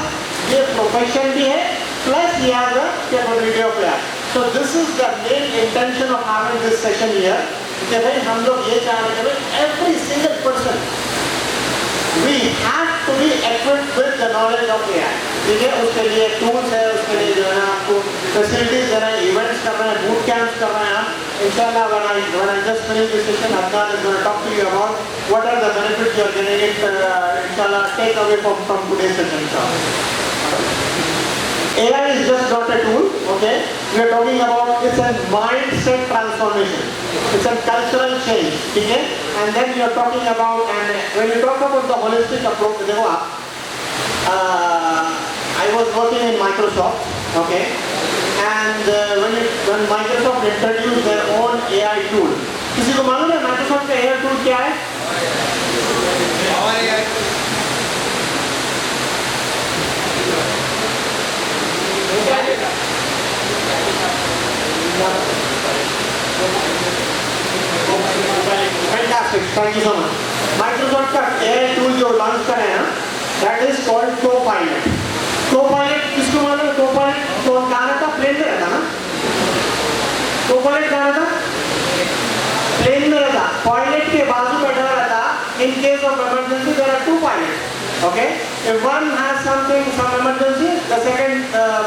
ये प्रोफेशन भी है प्लस ये आएगा capability of AI. So this is the main intention of having this session here. कि भाई हम लोग ये चाह रहे हैं every single person we have to be equipped with the knowledge of AI. ठीक है? उसके लिए टूल्स है, उसके लिए जो है आपको फैसिलिटीज दे रहे हैं, इवेंट्स कर रहे हैं, बूट कैंप्स कर रहे हैं, inshallah, when I just finish this session, Adnan is going to talk to you about what are the benefits you are getting it, inshallah, take away from today's session, inshallah. AI is just not a tool, okay? We are talking about it's a mindset transformation. It's a cultural change, okay? And then you are talking about, and when you talk about the holistic approach, I was working in Microsoft, okay? And when Microsoft introduced their own AI tool, किसी को मालूम है Microsoft का AI tool क्या है? Fantastic, thank you so much. Microsoft का AI tool जो launch करे हैं ना, that is called Copilot. Copilot किसको मालूम है? Copilot तो कहाँ था? प्लेन में रहता ना? Copilot कहाँ था? प्लेन में रहता. Pilot के बाजू बैठा रहता. In case of emergency, there are two pilots. Okay? If one has some emergency, the second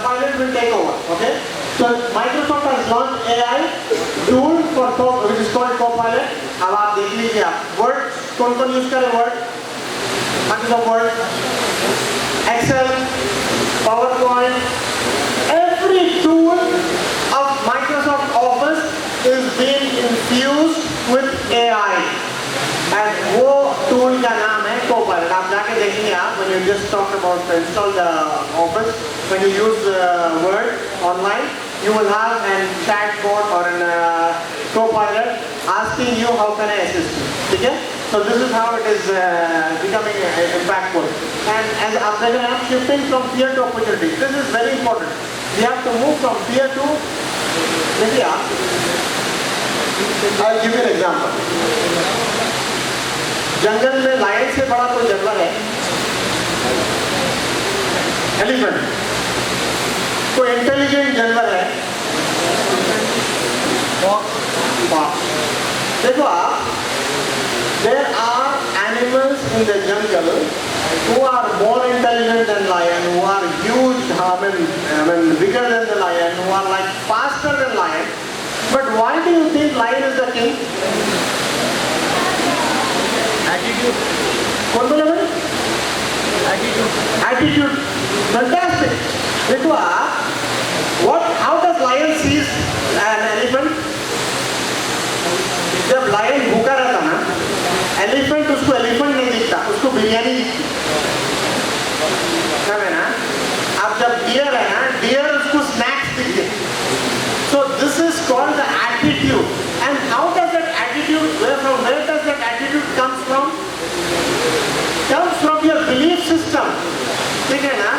pilot will take over. Okay? So Microsoft has launched AI tool which is called Copilot. अब आप देख लीजिए आप Word कौन use करे Word? Microsoft Word, Excel, PowerPoint, every tool of Microsoft Office is being infused with AI. And वो tool का नाम है Copilot. आप जाके देखेंगे आप when you just talk about install the Office, when you use Word online, you will have a chatbot or a Copilot asking you how can I assist you. Okay? So this is how it is becoming impactful. And as after shifting from fear to opportunity, this is very important. We have to move from fear to India. I'll give you an example. जंगल में lion से बड़ा कोई जानवर है? Elephant. कोई intelligent जानवर है? देखो आप, there are animals in the jungle who are more intelligent than lion, who are huge, I mean bigger than the lion, who are like faster than lion. But why do you think lion is the king? Attitude. कौन बोला भाई? Attitude. Fantastic. देखो आप, how does lion sees an elephant? जब lion भूखा रहता ना, elephant उसको elephant नहीं दिखता, उसको बिरयानी दिखती. क्या है ना? अब जब deer है ना, deer उसको snacks दिखते. So this is called the attitude. And how does that attitude, where does that attitude comes from? Comes from your belief system. ठीक है ना?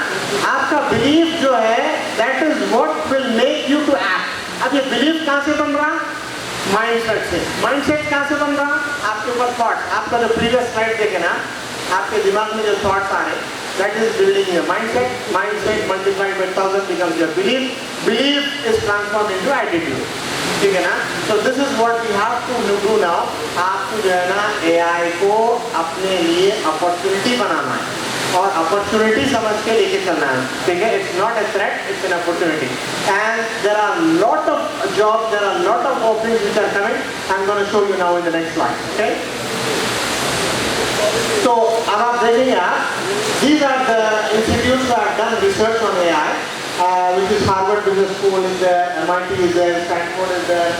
आपका belief जो है, that is what will make you to act. अब ये belief कहाँ से बन रहा? Mindset से. Mindset कहाँ से बन रहा? आपके ऊपर thought. आपका जो previous slide देखे ना, आपके दिमाग में जो thoughts आ रहे, that is building your mindset. Mindset multiplied by 1000 becomes your belief. Belief is transformed into attitude. ठीक है ना? So this is what we have to do now. आपको जो है ना AI को अपने लिए opportunity बनाना है और opportunity समझ के लेके चलना है. ठीक है? It's not a threat, it's an opportunity. And there are lot of jobs, there are lot of openings which are coming. I'm going to show you now in the next slide. Okay? So अब आप देखेंगे आप, these are the institutes that have done research on AI. Which is Harvard Business School is there, MIT is there, Stanford is there,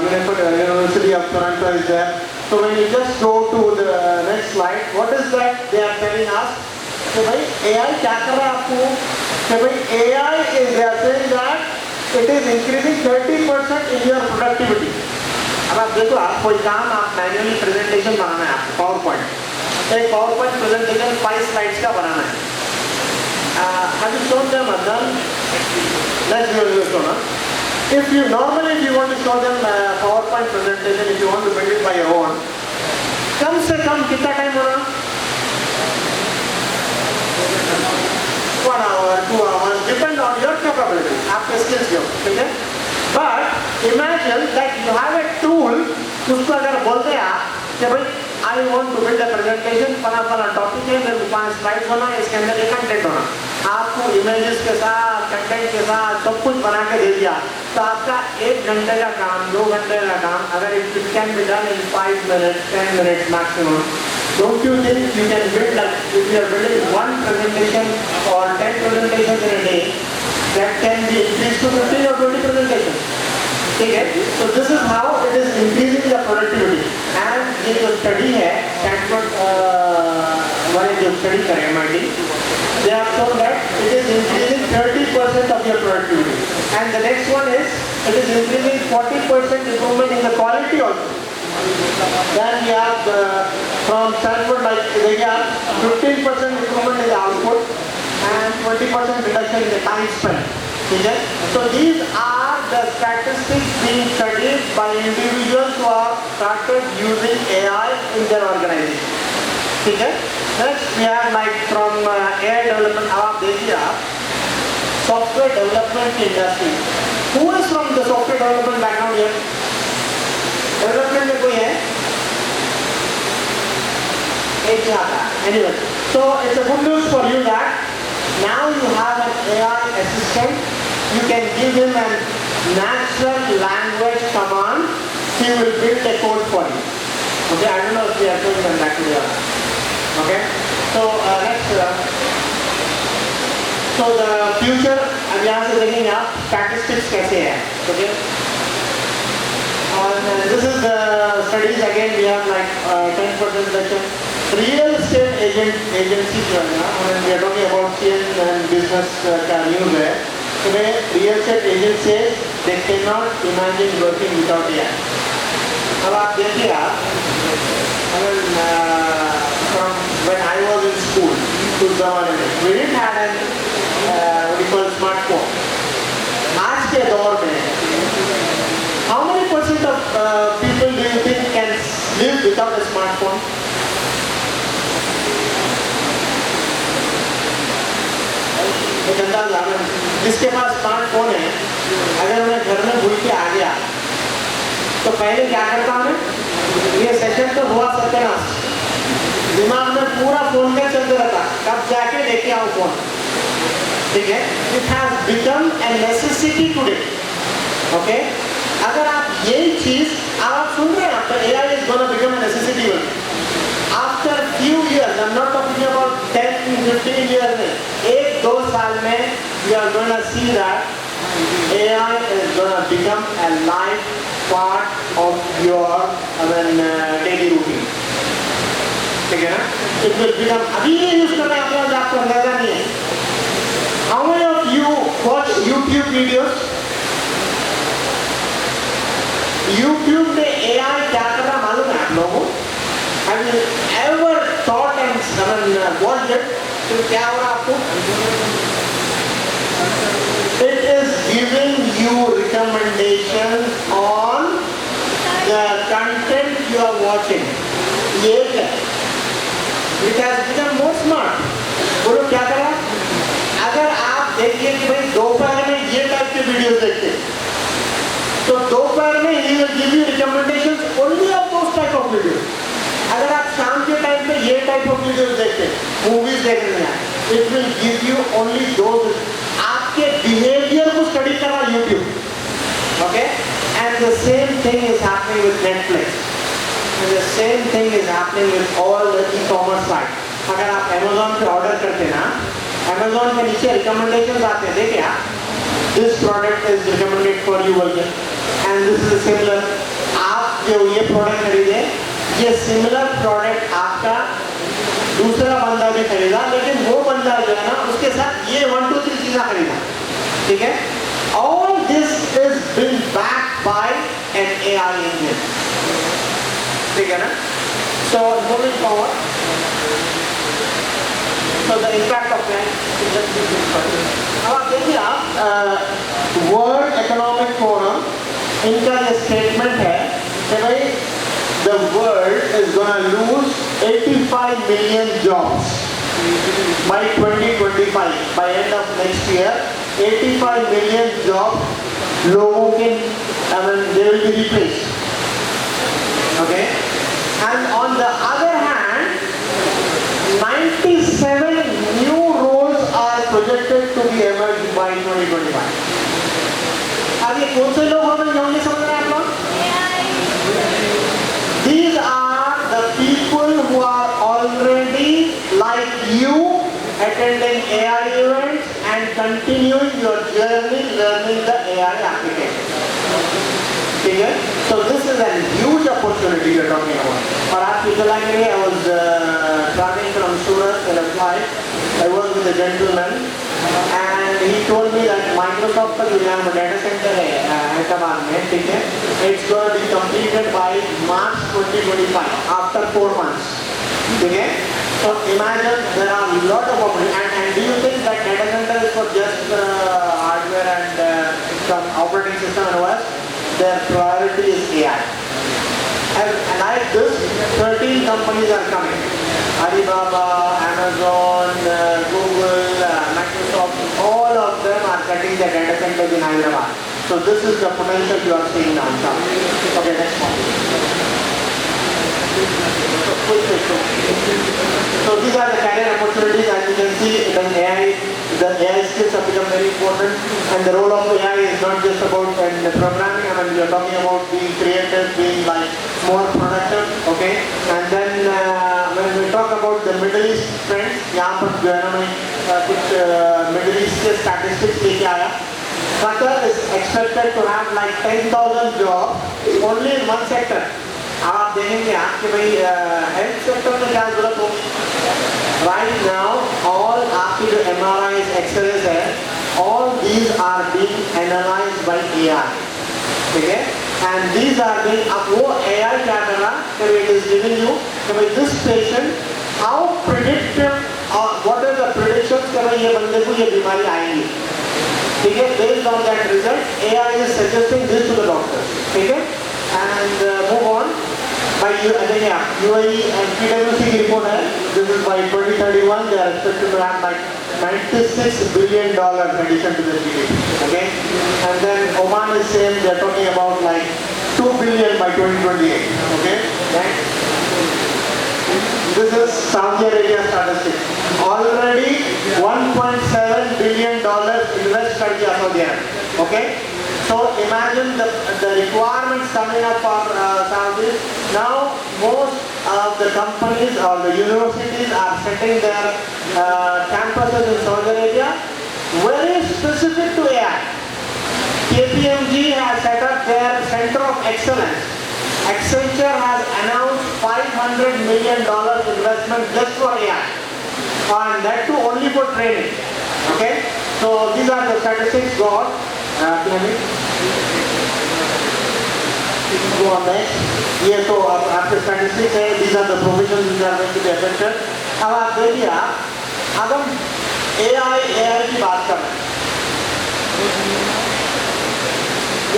University of Toronto is there. So when you just go to the next slide, what is that they are telling us? So भाई AI क्या कर रहा है आपको? So भाई AI is they are saying that it is increasing 30% in your productivity. अब आप देखो आप कोई काम आप manually presentation बनाना है आपको PowerPoint. एक PowerPoint presentation 5 slides का बनाना है. Have you shown them Adnan? Let's do this one. If you want to show them PowerPoint presentation, if you want to build it by your own, कम से कम कितना time होना? 1 hour, 2 hours, depend on your capability, आपके skills के ऊपर, ठीक है? But imagine that you have a tool, उसको अगर बोलते हैं आप कि भाई I I want to build a presentation, फला टॉपिक है, मेरे को 5 स्लाइड्स होना है, इसके अंदर एक कंटेंट होना, आपको इमेजेस के साथ कंटेंट के साथ सब कुछ बना के दे दिया, तो आपका 1 घंटे का काम, 2 घंटे का काम, अगर it can be done in 5 minutes 10 minutes maximum, don't you think you can build, like if you are building 1 presentation or 10 presentations in a day, that can be increased to 15 or 20 presentations. ठीक है, so this is how it is increasing the productivity. And ये जो study है, Stanford वाले जो study करे MIT, they have shown that it is increasing 30% of your productivity. And the next one is, it is increasing 40% improvement in the quality also. Then we have from Stanford, like they have 15% improvement in the output and 20% reduction in the time spent. ठीक है, so these are the statistics being studied by individuals who have started using AI in their organization. ठीक है, next we have like from AI development. अब आप देखिए, आप software development industry. Who is from the software development background here? Development में कोई है? एक ही आता है. Anyway, so it's a good news for you that now you have an AI assistant. You can give him a natural language command. He will build a code for you. Okay, I don't know if we are doing that back to you. Okay, so next. So the future, अब यहाँ से देखेंगे आप statistics कैसे है. Okay. And this is the studies again. We have like 10% reduction. Real estate agency जो है ना, we are talking about sales and business का news है. Today, real estate agencies, they cannot imagine working without AI. अब आप देखिए, I mean, from when I was in school, 2008, we didn't have an what you call smartphone. आज के दौर में, how many % of people do you think can live without a smartphone? एक अंदाजा, जिसके पास स्मार्टफोन है, अगर मैं घर में भूल के आ गया, तो पहले क्या करता हूँ, ये सेशन तो हुआ सत्यानाश, दिमाग में पूरा फोन में चलते रहता, कब जाके लेके आओ फोन. ठीक है, it has become a necessity today. Okay, अगर आप यही चीज आप सुन रहे हैं, आपका AI is gonna become a necessity one. After few years, I'm not talking about 10-15 years, 1-2 साल में you are gonna see that AI is gonna become a life part of your daily routine. ठीक है ना? It will become, अभी ये use कर रहे हैं अपना, आपको अंदाजा नहीं है. How many of you watch YouTube videos? YouTube में AI क्या कर रहा मालूम है आप लोगों को? Have you ever thought and watched it? तो क्या हो रहा आपको? It is giving you recommendations on the content you are watching. ये है. It has become more smart. बोलो क्या कर रहा है? अगर आप देखिए कि भाई दोपहर में ये टाइप के वीडियोस देखते हैं, तो दोपहर में he will give you recommendations only of those type of videos. अगर आप शाम के टाइम पे ये टाइप ऑफ वीडियोस देखते हैं, मूवीज देख रहे हैं, it will give you only those. आपके बिहेवियर को स्टडी कर रहा YouTube. Okay, and the same thing is happening with Netflix, and the same thing is happening with all the e-commerce site. अगर आप Amazon पे ऑर्डर करते हैं ना, Amazon के नीचे रिकमेंडेशंस आते हैं, देखिए आप, this product is recommended for you version, and this is similar. आप जो ये प्रोडक्ट खरीदे, ये सिमिलर प्रोडक्ट आपका दूसरा बंदा भी खरीदा, लेकिन वो बंदा जो है ना, उसके साथ ये 1, 2, 3 चीजें खरीदा. ठीक है, all this is been backed by an AI engine. ठीक है ना? So moving forward, so the impact of अब आप देखिए, आप वर्ल्ड इकोनॉमिक फोरम, इनका ये स्टेटमेंट है कि भाई the world is going to lose 85 million jobs by 2025. By end of next year, 85 million jobs लोगों के, I mean, they will be replaced. Okay, And on the other hand, 97 new roles are projected to be emerged by 2025. अब ये कौन से लोग हमें होंगे समझ रहे हैं आप लोग? These are the people who are already like you attending AI events and continuing your journey learning the AI application. ठीक है? So this is a huge opportunity we are talking about. और आज पीछे लगे I was traveling from Surat in a flight. I was with a gentleman and he told me that Microsoft का जो यहाँ data center है हैदराबाद में, ठीक है? It's going to be completed by March 2025 after 4 months. ठीक है? So imagine there are a lot of opportunities. And do you think that data center is for just hardware and some operating system and OS? Their priority is AI. And like this, 13 companies are coming. Alibaba, Amazon, Google, Microsoft, all of them are setting their data centers in Hyderabad. So this is the potential you are seeing now. Okay, next one. So these are the career opportunities. As you can see, the AI skills have become very important, and the role of AI is not just about programming. I mean, we are talking about being creative, being like more productive. Okay, and then when we talk about the Middle East trends, यहाँ पर जो है ना मैं कुछ Middle East के statistics लेके आया. Qatar is expected to have like 10,000 jobs only in one sector. आप देखेंगे कि भाई हेल्थ सेक्टर में क्या जरूरत होगी. राइट नाउ ऑल आपकी जो MRIs, एक्सरेज है, all these are being analysed by AI. ठीक है? एंड दीज आर बीइंग, अब वो AI क्या कर रहा है, इट इज गिविंग यू कि भाई this patient how predictive what are the predictions कि भाई ये बंदे को ये बीमारी आएगी. ठीक है? Based on that result AI is suggesting this to the doctor. ठीक है? And move on. By UAE and PwC की report है. This is by 2031 they are expected to have like $96 billion addition to the GDP. Okay, and then Oman is saying they are talking about like 2 billion by 2028. Okay, next. This is Saudi Arabia statistics. Already $1.7 billion invest कर दिया Saudi Arabia. Okay. So imagine the requirements coming up for Saudi. Now most of the companies or the universities are setting their campuses in Saudi Arabia very specific to AI. KPMG has set up their Center of Excellence. Accenture has announced $500 million investment just for AI. And that too only for training. Okay? So these are the statistics got. Go on next. ये तो अब आपके statistics है. These are the professions which are going to be affected. अब आप देखिए, अब हम AI की बात कर रहे हैं.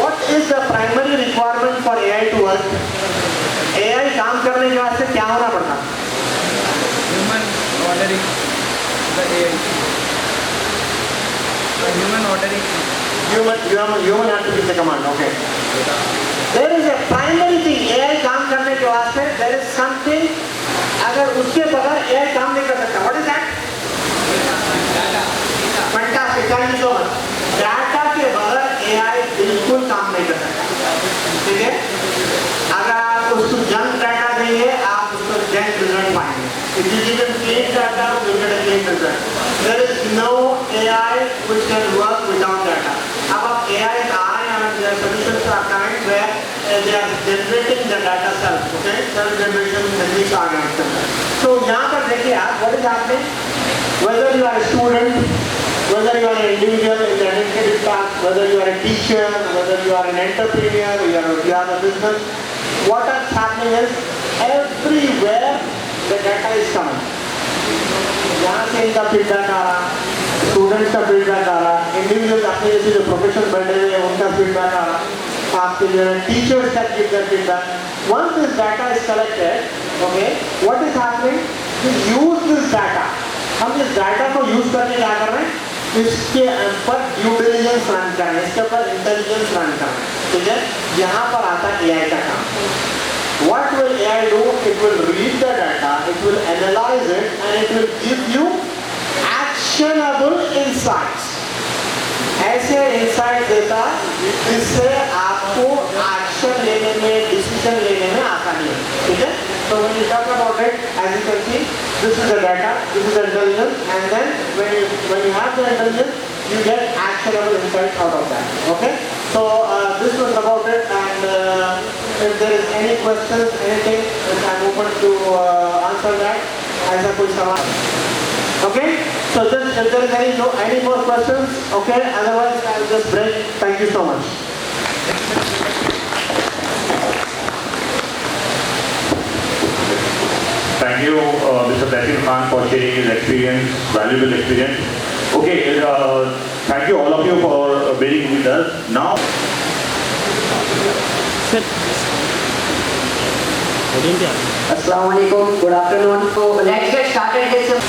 What is the primary requirement for AI to work? AI काम करने के वास्ते क्या होना पड़ता? Human ordering the AI. Human ordering. Human has to give the command. Okay. There is a primary thing. AI काम करने के वास्ते there is something. अगर उसके बगैर AI काम नहीं कर सकता. What is that? Fantastic. Thank you so much. Data के बगैर AI बिल्कुल काम नहीं कर सकता. ठीक है? अगर आप उसको जंक डाटा देंगे, आप उसको जंक रिजल्ट पाएंगे. If you give them clean data, you get a clean result. There is no AI which can work without data. अब आप AI आ रहे हैं, their solutions are coming where they are generating the data self. Okay, self generation techniques are going. So यहाँ पर देखिए आप, what is happening? Whether you are a student, whether you are an individual in the administrative task, whether you are a teacher, whether you are an entrepreneur, you are a business, what is happening is everywhere the data is coming. यहाँ से इनका feedback आ रहा, students का feedback आ रहा, individual अपने जैसे जो profession बैठे हुए हैं उनका फीडबैक आ रहा, आपके जो है टीचर्स का give their feedback. Once this data is collected, okay, what is happening? To use this data, हम इस डाटा को यूज करके क्या कर रहे हैं? इसके ऊपर ड्यू डिलिजेंस रन कर रहे हैं, इसके ऊपर इंटेलिजेंस रन कर रहे हैं. ठीक है? यहाँ पर आता है AI का काम. What will AI do? It will read the data, it will analyze it, and it will give you actionable insights. ऐसे insights देता जिससे आपको action लेने में, decision लेने में आसानी है, ठीक है? So when you talk about it, as you can see, this is the data, this is the intelligence, and then when you have the intelligence, you get actionable insights out of that. Okay? So this was about it, and if there is any questions, anything, I'm open to answer that. ऐसा कोई सवाल? Okay? So just if there is any more questions, okay? Otherwise, I'll just break. Thank you so much. Thank you, Mr. Tahsin Khan, for sharing his experience, valuable experience. Okay, thank you all of you for being with us. Now, Assalamualaikum, good afternoon. So let's get started with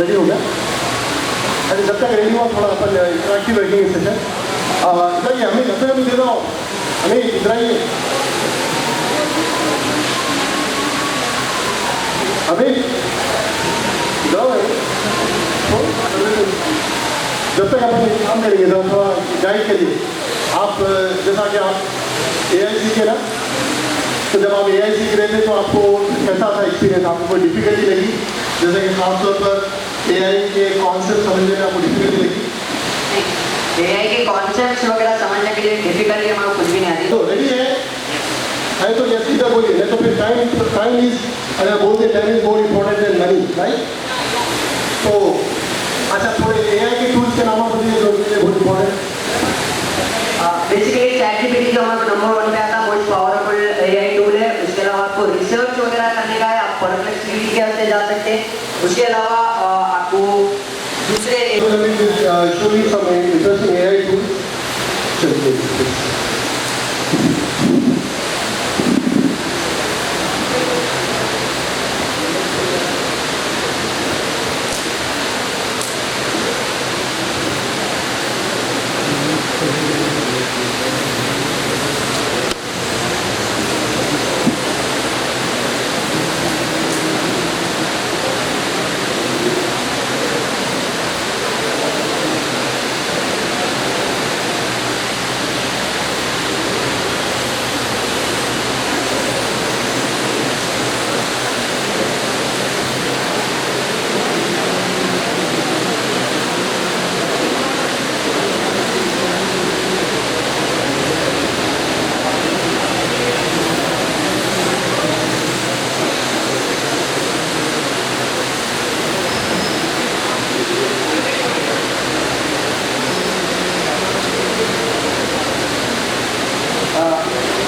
ready हो गया? अरे जब तक ready हुआ थोड़ा अपन interactive रखेंगे session. इधर ही हमें जब तक अभी दे रहा हूँ, हमें इधर ही अभी जब तक अपन काम करेंगे तो थोड़ा गाइड करिए. आप जैसा कि आप AI सीखे ना, तो जब आप AI सीख रहे थे तो आपको कैसा था एक्सपीरियंस? आपको कोई डिफिकल्टी लगी? जैसे कि खासतौर पर AI के कॉन्सेप्ट समझने में आपको डिफिकल्टी लगी? AI के कॉन्सेप्ट्स वगैरह समझने के लिए डिफिकल्टी हमारे कुछ भी नहीं आती. तो रेडी है तो ये सीधा बोलिए, नहीं तो फिर टाइम इज, अगर बोलते time is more important then money, right? तो अच्छा, थोड़े AI के टूल्स के नाम बताइए जो के लिए बहुत इम्पोर्टेंट. बेसिकली ChatGPT जो हमारा नंबर 1 पे आता है, बहुत पावरफुल AI टूल है. उसके अलावा आपको रिसर्च वगैरह करने का है, आप परप्लेक्सिटी के अंदर जा सकते हैं. उसके अलावा आपको दूसरे show me some interesting AI tools. चलिए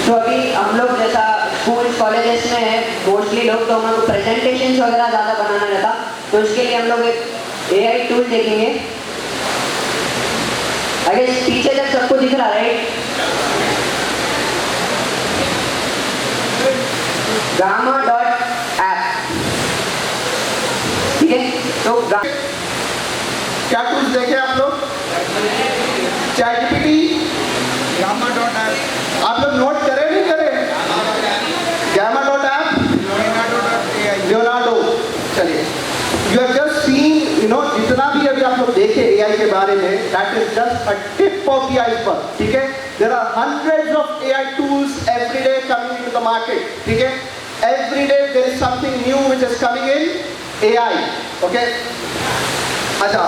तो अभी हम लोग जैसा स्कूल कॉलेजेस में है, मोस्टली लोग तो हमारे को प्रेजेंटेशंस वगैरह ज़्यादा बनाना रहता. तो इसके लिए हम लोग एक AI टूल देखेंगे. अगर पीछे तक सबको दिख रहा है, gamma.app, ठीक है? तो क्या टूल्स देखे आप लोग? ChatGPT, आप लोग नोट करें नहीं करें? Gamma.app, Leonardo. चलिए, you have just seen, जितना भी अभी आप लोग देखे AI के बारे में, that is just a tip of the iceberg. ठीक है? There are hundreds of AI tools every day coming into the market. ठीक है? Every day there is something new which is coming in. AI, okay. अच्छा,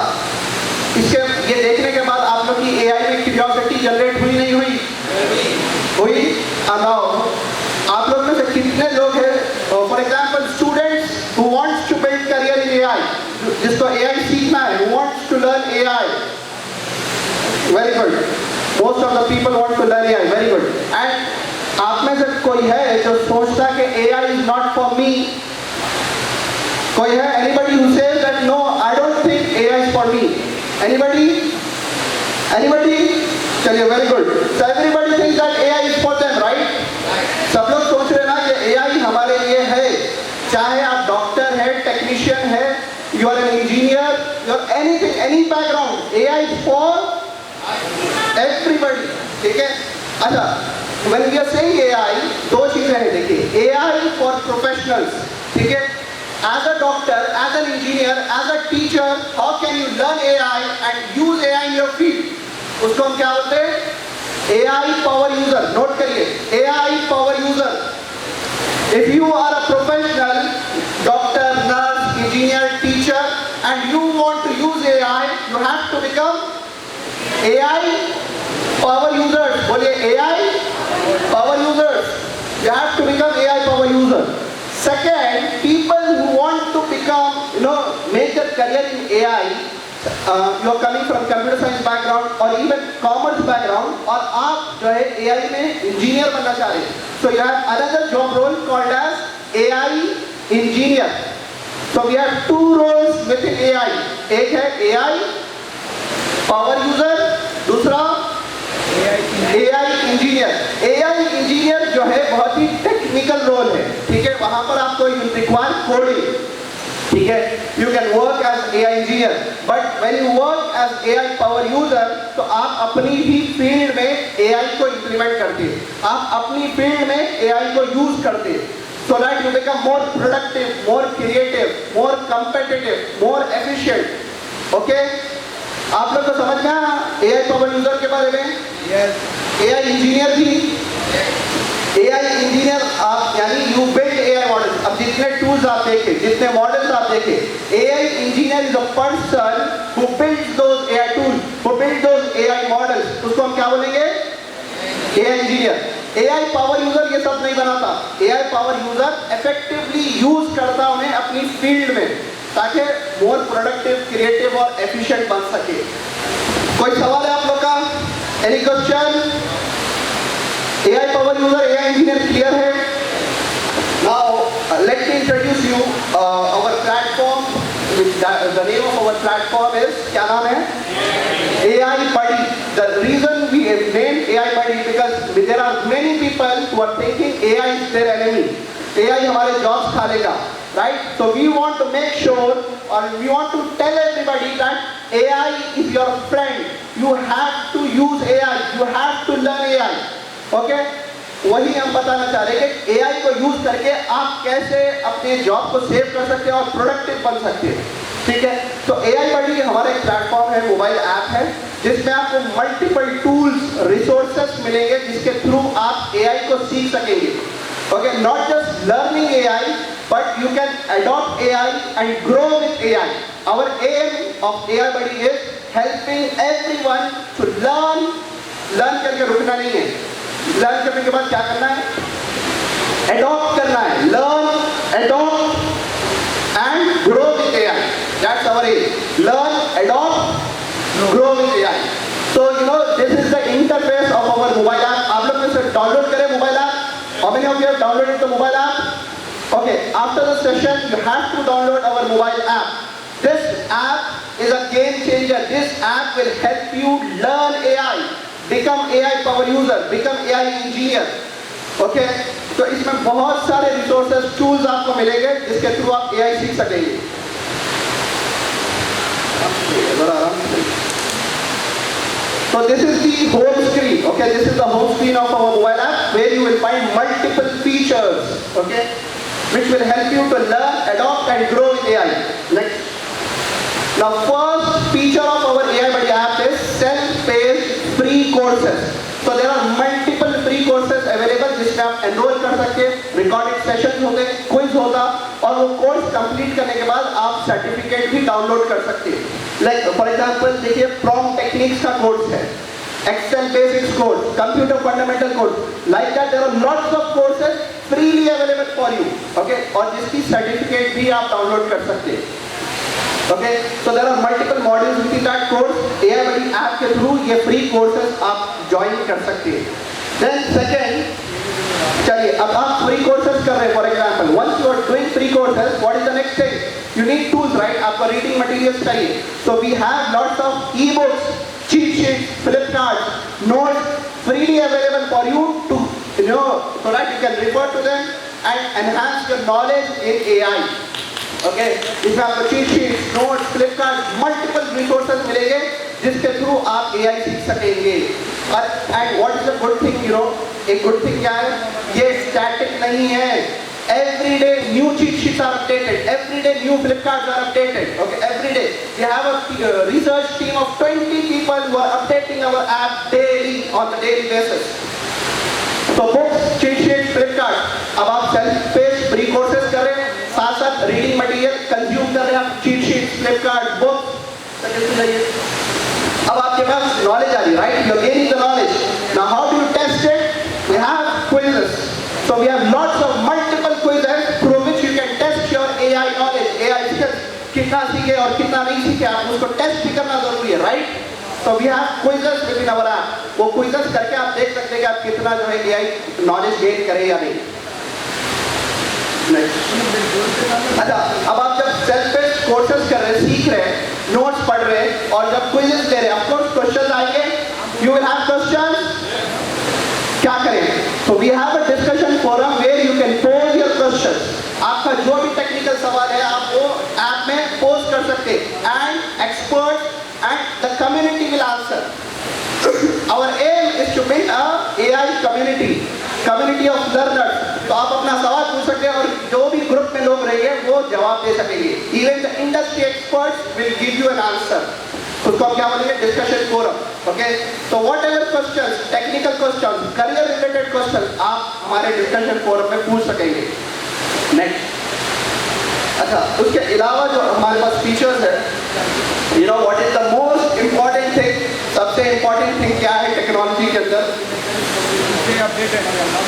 इसके ये देखने के बाद आप लोग की AI में क्यूरियोसिटी जनरेट हुई नहीं हुई? हुई? नाउ आप लोग में से कितने लोग हैं, for example students who wants to build career in AI, जिसको AI सीखना है, who wants to learn AI? Very good, most of the people want to learn AI, very good. And आप में से कोई है जो सोचता है कि AI is not for me? कोई है? Anybody who says that no, I don't think AI is for me? Anybody? Anybody? चलिए, very good. So everybody thinks that AI is for them, right? सब लोग सोच रहे ना कि AI हमारे लिए है, चाहे आप डॉक्टर है, टेक्नीशियन है, you are an engineer, you are anything, any background, AI is for everybody, ठीक है? अच्छा, when we are saying AI, दो चीजें हैं, देखिए, AI फॉर प्रोफेशनल्स, ठीक है? As a doctor, as an engineer, as a teacher, how can you learn AI and use AI in your field? उसको हम क्या बोलते हैं? AI power user, नोट करिए, AI power user. If you are a professional, doctor, nurse, engineer, teacher, and you want to use AI, you have to become AI power users. बोलिए, AI power users. You have to become AI power user. Second, people who want to become, make their career in AI, you are coming from computer science background or even commerce background, और आप जो है AI में engineer बनना चाह रहे हैं, so you have another job role called as AI engineer. So we have two roles within AI. एक है AI power user, दूसरा AI engineer. AI engineer जो है बहुत ही टेक्निकल रोल है, ठीक है? वहां पर आपको रिक्वायर कोडिंग, ठीक है? You can work as AI engineer, but when you work as AI power user, तो आप अपनी ही फील्ड में AI को इंप्लीमेंट करते हैं, आप अपनी फील्ड में AI को यूज करते हैं, so that you become more productive, more creative, more competitive, more efficient. Okay? आप लोग को समझ में आया AI power user के बारे में? Yes. AI इंजीनियर भी, AI इंजीनियर आप यानी यू बिल्ड AI मॉडल। अब जितने टूल्स आप देखें, जितने मॉडल्स आप देखें, AI engineer is a person who builds those AI tools, who build those AI models, उसको हम क्या बोलेंगे? AI engineer. AI power user ये सब नहीं बनाता, AI power user effectively use करता उन्हें अपनी फील्ड में, ताकि मोर प्रोडक्टिव, क्रिएटिव और एफिशिएंट बन सके। कोई सवाल है आप लोग का? Any question? AI power user, AI engineer clear है? Now let me introduce you our platform. The name of our platform is, क्या नाम है? AI Buddy. The reason we have named AI Buddy because there are many people who are thinking AI is their enemy. AI हमारे jobs खा लेगा, right? So we want to make sure, or we want to tell everybody that AI is your friend. You have to use AI. You have to learn AI. Okay? वही हम बताना चाह रहे हैं कि AI को यूज करके आप कैसे अपने जॉब को सेव कर सकते हैं और प्रोडक्टिव बन सकते हैं, ठीक है? तो AI बडी हमारा एक प्लेटफॉर्म है, मोबाइल ऐप है, जिसमें आपको मल्टीपल टूल्स, रिसोर्सेस मिलेंगे, जिसके थ्रू आप AI को सीख सकेंगे। Okay? Not just learning AI, but you can adopt AI and grow with AI. Our aim of AI Buddy is helping everyone to learn करके रुकना नहीं है, लर्न करने के बाद क्या करना है? अडॉप्ट करना है, learn, adopt and grow with AI. That's our aim. Learn, adopt, grow with AI. So this is the interface of our mobile app. आप लोग इसे डाउनलोड करें mobile app. How many of you have downloaded the mobile app? Okay, after the session you have to download our mobile app. This app is a game changer. This app will help you learn AI, become AI power user, become AI engineer. Okay? तो इसमें बहुत सारे resources, tools आपको मिलेंगे, जिसके through आप AI सीख सकेंगे। So this is the home screen. Okay, this is the home screen of our mobile app, where you will find multiple features. Okay, which will help you to learn, adopt, and grow with AI. Next. Now, first feature of our AI Buddy app is self-paced free courses. So there are multiple free courses available available जिसमें आप enrol कर सकते हैं, recorded session होते, quiz होता और वो course complete करने के बाद आप सर्टिफिकेट भी डाउनलोड कर सकते हैं। लाइक फॉर एग्जांपल देखिए प्रॉम्प्ट टेक्निक्स का कोर्स है, excel basics course, computer fundamental course, like that there are lots of courses freely available for you, okay, और जिसकी सर्टिफिकेट भी आप डाउनलोड कर सकते हैं। Okay, so there are multiple modules within that course. AI Buddy app के through ये free courses आप ज्वाइन कर सकते हैं। Then second, चलिए अब आप फ्री कोर्सेज कर रहे हैं, for example once you are doing free courses, what is the next thing? You need tools, right? आपको reading materials चाहिए। So we have lots of e-books, cheat sheets, flipcards, notes freely available for you to so that you can refer to them and enhance your knowledge in AI. Okay, इसमें आपको cheat sheets, notes, Flipkart, multiple resources मिलेंगे जिसके through आप AI सीख सकेंगे। और and what is a good thing, एक good thing क्या है, ये स्टैटिक नहीं है। Every day new cheat sheets are updated, every day new Flipkarts are updated, okay, every day we have a research team of 20 people who are updating our app daily on the daily basis. तो books, cheat sheet, Flipkart, अब आप self paced free courses कर रहे हैं, साथ साथ reading material consume कर रहे हैं आप, चीट शीट, फ्लिपकार्ट, बुक्स, अब आपके पास नॉलेज आ रही है, right? You are gaining the knowledge. Now how do you test it? We have quizzes, so we have lots of multiple quizzes through which you can test your AI knowledge, AI skills, कितना सीखे और कितना नहीं सीखे, आप उसको test भी करना जरूरी है, राइट? तो we have quizzes within our app, वो क्विज़ेस करके आप देख सकते हैं कि आप कितना जो है एआई नॉलेज गेन करें या नहीं। अच्छा, अब आप जब सेल्फ बेस्ड कोर्सेज कर रहे हैं, सीख रहे हैं, नोट्स पढ़ रहे हैं और जब क्विज़ेस ले रहे हैं, ऑफ कोर्स क्वेश्चंस आएंगे, यू विल हैव क्वेश्चंस, क्या करें? तो we have a discussion forum where you can pose your questions, आपका जो भी टेक्निकल सवाल है आप वो ऐप में पोस्ट कर सकते हैं and expert and the community will answer. Our aim is to build a AI community of learners. तो आप अपना सवाल पूछ सकते हैं और जो भी ग्रुप में लोग रहेंगे वो जवाब दे सकेंगे। Even the industry experts will give you an answer. उसको हम क्या बोलेंगे? Discussion forum, okay? तो whatever questions, technical questions, career related questions आप हमारे डिस्कशन फोरम में पूछ सकेंगे। नेक्स्ट, अच्छा, उसके अलावा जो हमारे पास फीचर्स है, you know what is the most important thing, सबसे इंपॉर्टेंट थिंग क्या है टेक्नोलॉजी के अंदर?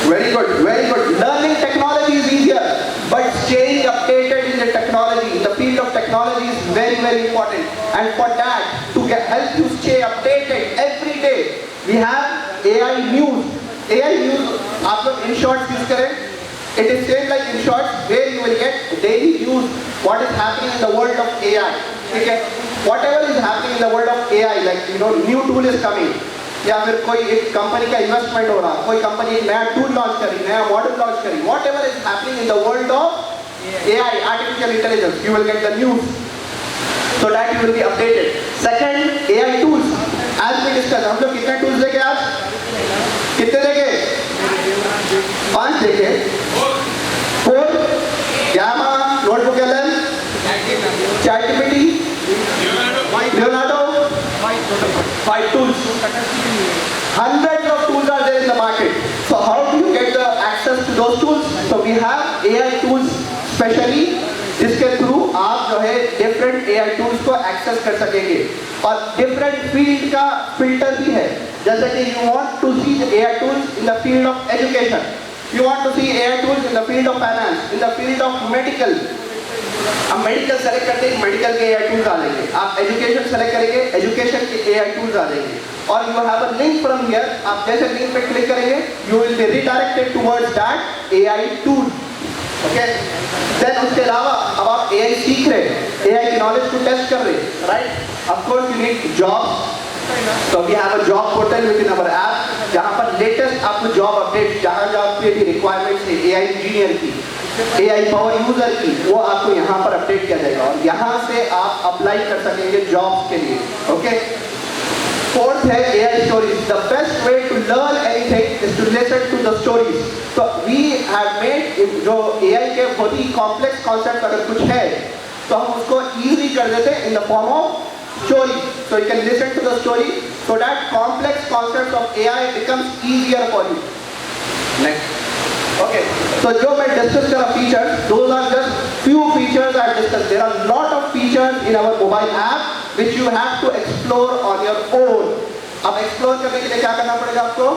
Very good, very good. Learning technology is easier but staying updated in the technology, in the field of technology is very very important and for that to help you stay updated every day we have AI news. AI news आप लोग in shorts use करें, it is same like in shorts where you will get daily news what is happening in the world of AI, ठीक है? Whatever is happening in the world of AI, like you know new tool is coming, या फिर कोई एक company का investment हो रहा, कोई कंपनी एक नया टूल लॉन्च करी, नया मॉडल लॉन्च करी, whatever is happening in the world of AI, artificial intelligence, you will get the news so that you will be updated. Second, AI tools, as we discussed, हम लोग कितने tools देखे आज? कितने देखे? 5 देखे। 4 Gamma, Notebook LM, ChatGPT, Leonardo, 5 tools. Hundreds of tools are there in the market. So how do you get the access to those tools? So we have AI tools specially, जिसके through आप जो है different AI tools को access कर सकेंगे और different field का filter भी है। जैसे कि you want to see AI tools in the field of education, you want to see AI tools in the field of finance, in the field of medical, अब medical select करते हैं, medical के AI tools आ जाएंगे, आप education select करेंगे, education के AI tools आ जाएंगे और you have a link from here, आप जैसे लिंक पे क्लिक करेंगे you will be redirected towards that AI tool, okay? Then उसके अलावा अब आप AI सीख रहे हैं, AI की नॉलेज को टेस्ट कर रहे हैं, right? Of course you need jobs, so we have a job portal within our app जहाँ पर लेटेस्ट आपको जॉब अपडेट, जहाँ जॉब की रिक्वायरमेंट्स है AI इंजीनियर की, AI पावर यूजर की, वो आपको यहाँ पर अपडेट किया जाएगा और यहाँ से आप अप्लाई कर सकेंगे जॉब्स के लिए, ओके? फोर्थ है AI stories. The best way to learn anything is to listen to the stories. तो वी हैव मेड जो AI के बहुत ही कॉम्प्लेक्स कॉन्सेप्ट अगर कुछ है तो हम उसको इजीली कर देते हैं in the form of story, so you can listen to the story so that complex concepts of AI becomes easier for you. Next okay तो जो मैं डिस्कस करा features those are just few features I discussed. There are lot of features in our mobile app which you have to explore on your own. अब explore करने के लिए क्या करना पड़ेगा आपको?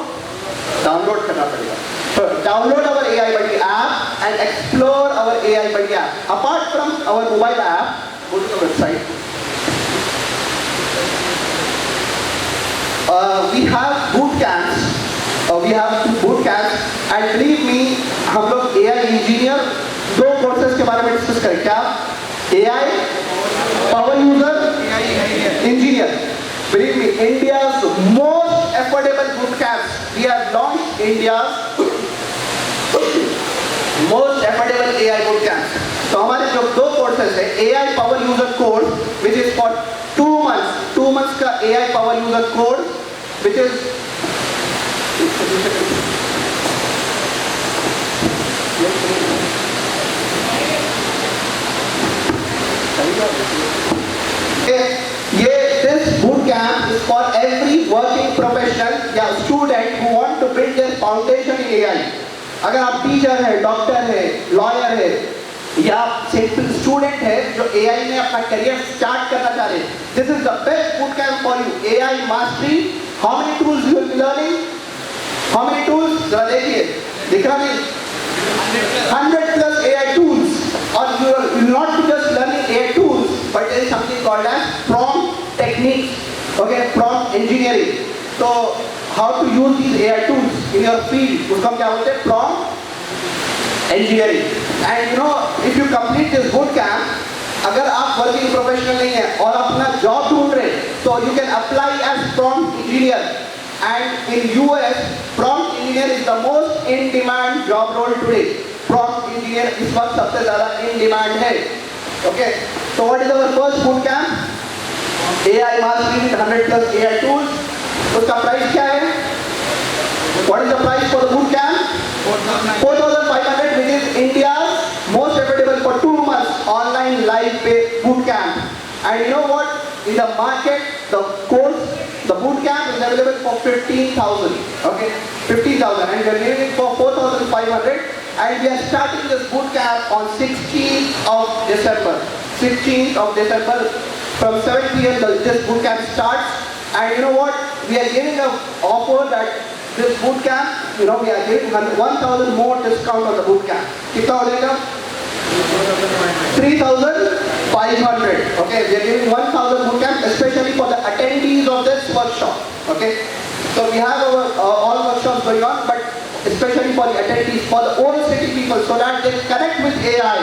Download करना पड़ेगा. So download our AI Buddy app and explore our AI Buddy app. Apart from our mobile app, go to the website. We have boot camps. We have boot camps and believe me, हम लोग AI engineer दो courses के बारे में discuss करें क्या AI power user engineer believe me India's most affordable boot camps we have launched India's most affordable AI boot camps तो हमारे जो दो कोर्सेज है AI power user course which is for 2 months का AI power user course which is ये this boot camp is for every working professional या student who want to build their foundation in AI. अगर आप teacher है, doctor है, lawyer है या simple student है जो AI में अपना करियर स्टार्ट करना चाह रहे हैं, this is the best boot camp for you. AI mastery. How many tools you will be learning? How many tools? जरा देखिए, दिख रहा नहीं? 100+ AI tools. Or you will not be just learning AI tools, but there is something called as prompt techniques. Okay, prompt engineering. So how to use these AI tools in your field? उसको हम क्या बोलते हैं? Prompt engineering. And you know, if you complete this boot camp, अगर आप working professional नहीं है और अपना जॉब ढूंढ रहे तो you can apply as prompt engineer. And in US, prompt engineer is the most in demand job role today. Prompt engineer इस वक्त सबसे ज़्यादा in demand है. Okay, so what is our first boot camp? AI mastery with 100+ AI tools. उसका price क्या है? What is the price for the boot camp? 4,500, which is India's most affordable for 2 months online live boot camp. And you know what? In the market, the boot camp is available for 15,000. Okay, 15,000, and we are giving it for 4,500. And we are starting this boot camp on 16th of December. 16th of December from 7 p.m. This boot camp starts. And you know what? We are giving an offer that this boot camp, you know, we are giving 1,000 more discount on the boot camp. कितना हो जाएगा? 3,500. Okay, we are giving 1,000 boot camp, especially for the attendees of this workshop. Okay, so we have our all workshops going on, but especially for the attendees, for the old city people, so that they connect with AI.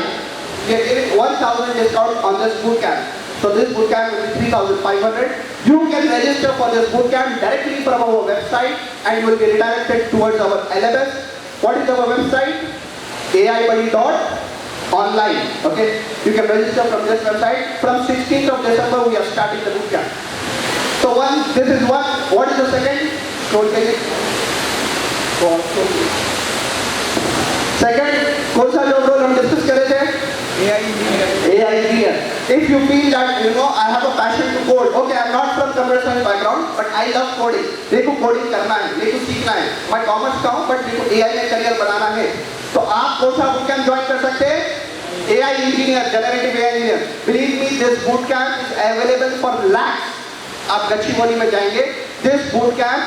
We are giving 1,000 discount on this boot camp. So this boot camp will be 3,500. You can register for this boot camp directly from our website and you will be redirected towards our LMS. What is our website? AIBuddy.online. Okay, you can register from this website. From 16th of December we are starting the boot camp. So this is one. What is the second? Second, कौन सा job role हम discuss कर रहे थे? AI engineer. If you feel that you know I have a passion to code, okay, I'm not from computer science background, but I love coding. मेरे को coding करना है, मेरे को सीखना है. मैं कॉमर्स का हूँ, but मेरे को AI में करियर बनाना है. तो आप कौन सा boot camp ज्वाइन कर सकते हैं? AI engineer, generative AI engineer. Believe me, this boot camp is available for lakhs. आप गच्चीबोली में जाएंगे. This boot camp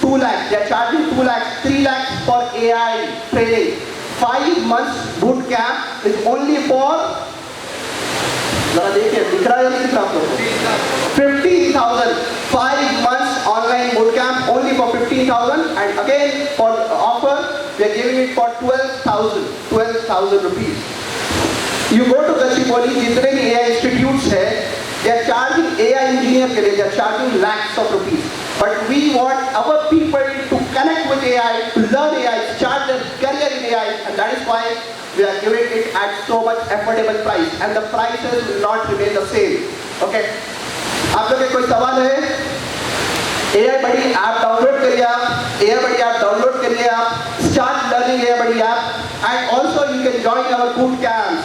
2 lakhs. They are charging 2 lakhs, 3 lakhs for AI training. 5 months boot camp is only for, जरा देखिए दिख रहा है या नहीं दिख रहा आप लोगों को? 15,000. 5 months online boot camp only for 15,000, and again for offer we are giving it for 12,000 rupees. You go to Gachibowli, जितने भी AI institutes है, they are charging AI engineer के लिए, they are charging lakhs of rupees. But we want our people to connect with AI, to learn AI, start their career in AI, and that is why we are giving it at so much affordable price, and the prices will not remain the same. Okay? आप लोगों के कोई सवाल है? AI Buddy app download करिए आप, AI Buddy app download करिए आप, start learning AI Buddy app, and also you can join our boot camps.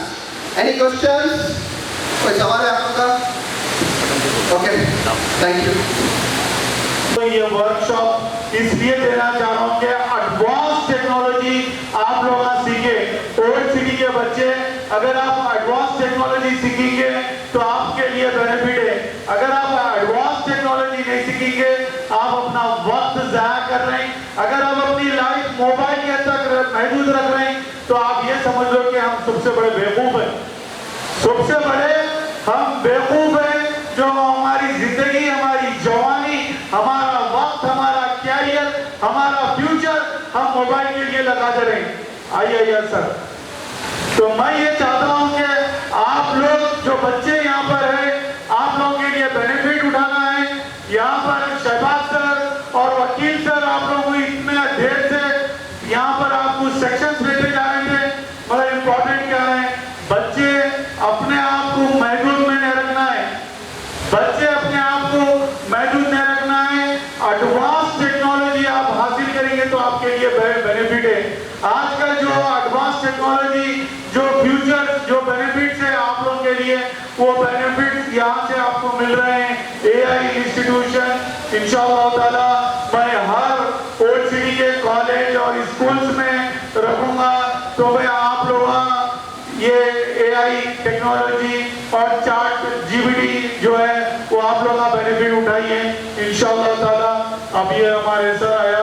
Any questions? कोई सवाल है आप लोगों का? Okay, thank you. तो ये वर्कशॉप इसलिए देना चाह रहा हूँ कि एडवांस टेक्नोलॉजी बच्चे, अगर आप एडवांस टेक्नोलॉजी सीखेंगे तो आपके लिए बेनिफिट है। अगर आप एडवांस टेक्नोलॉजी नहीं सीखेंगे, आप अपना वक्त ज़ाया कर रहे हैं। अगर आप अपनी लाइफ मोबाइल के तक महदूद रख रहे हैं, तो आप ये समझ लो कि हम सबसे बड़े बेवकूफ़ हैं। सबसे बड़े हम बेवकूफ़ हैं जो हमारी जिंदगी, हमारी जवानी, हमारा वक्त, हमारा कैरियर, हमारा फ्यूचर हम मोबाइल के लिए लगाते रहें। आइए सर, तो मैं ये चाहता हूँ कि आप लोग जो बच्चे यहाँ पर हैं, आप लोगों के लिए बेनिफिट उठाना है। यहाँ पर शहबाज सर और वकील सर आप लोगों को इतने देर से यहाँ पर आपको सेक्शंस देते जा रहे थे। मगर इम्पोर्टेंट क्या है, बच्चे अपने आप को महदूद में नहीं रखना है। बच्चे अपने आप को महदूद नहीं रखना है। एडवांस टेक्नोलॉजी आप हासिल करेंगे तो आपके लिए बेनिफिट है। आजकल जो एडवांस टेक्नोलॉजी, जो फ्यूचर, जो बेनिफिट्स है आप लोगों के लिए, वो बेनिफिट्स यहाँ से आपको मिल रहे हैं। एआई इंस्टीट्यूशन इंशाअल्लाह ताला मैं हर ओल्ड सिटी के कॉलेज और स्कूल्स में रखूंगा। तो मैं आप लोग ये एआई टेक्नोलॉजी और ChatGPT जो है वो आप लोग का बेनिफिट उठाइए इंशाअल्लाह ताला। अब ये हमारे सर आया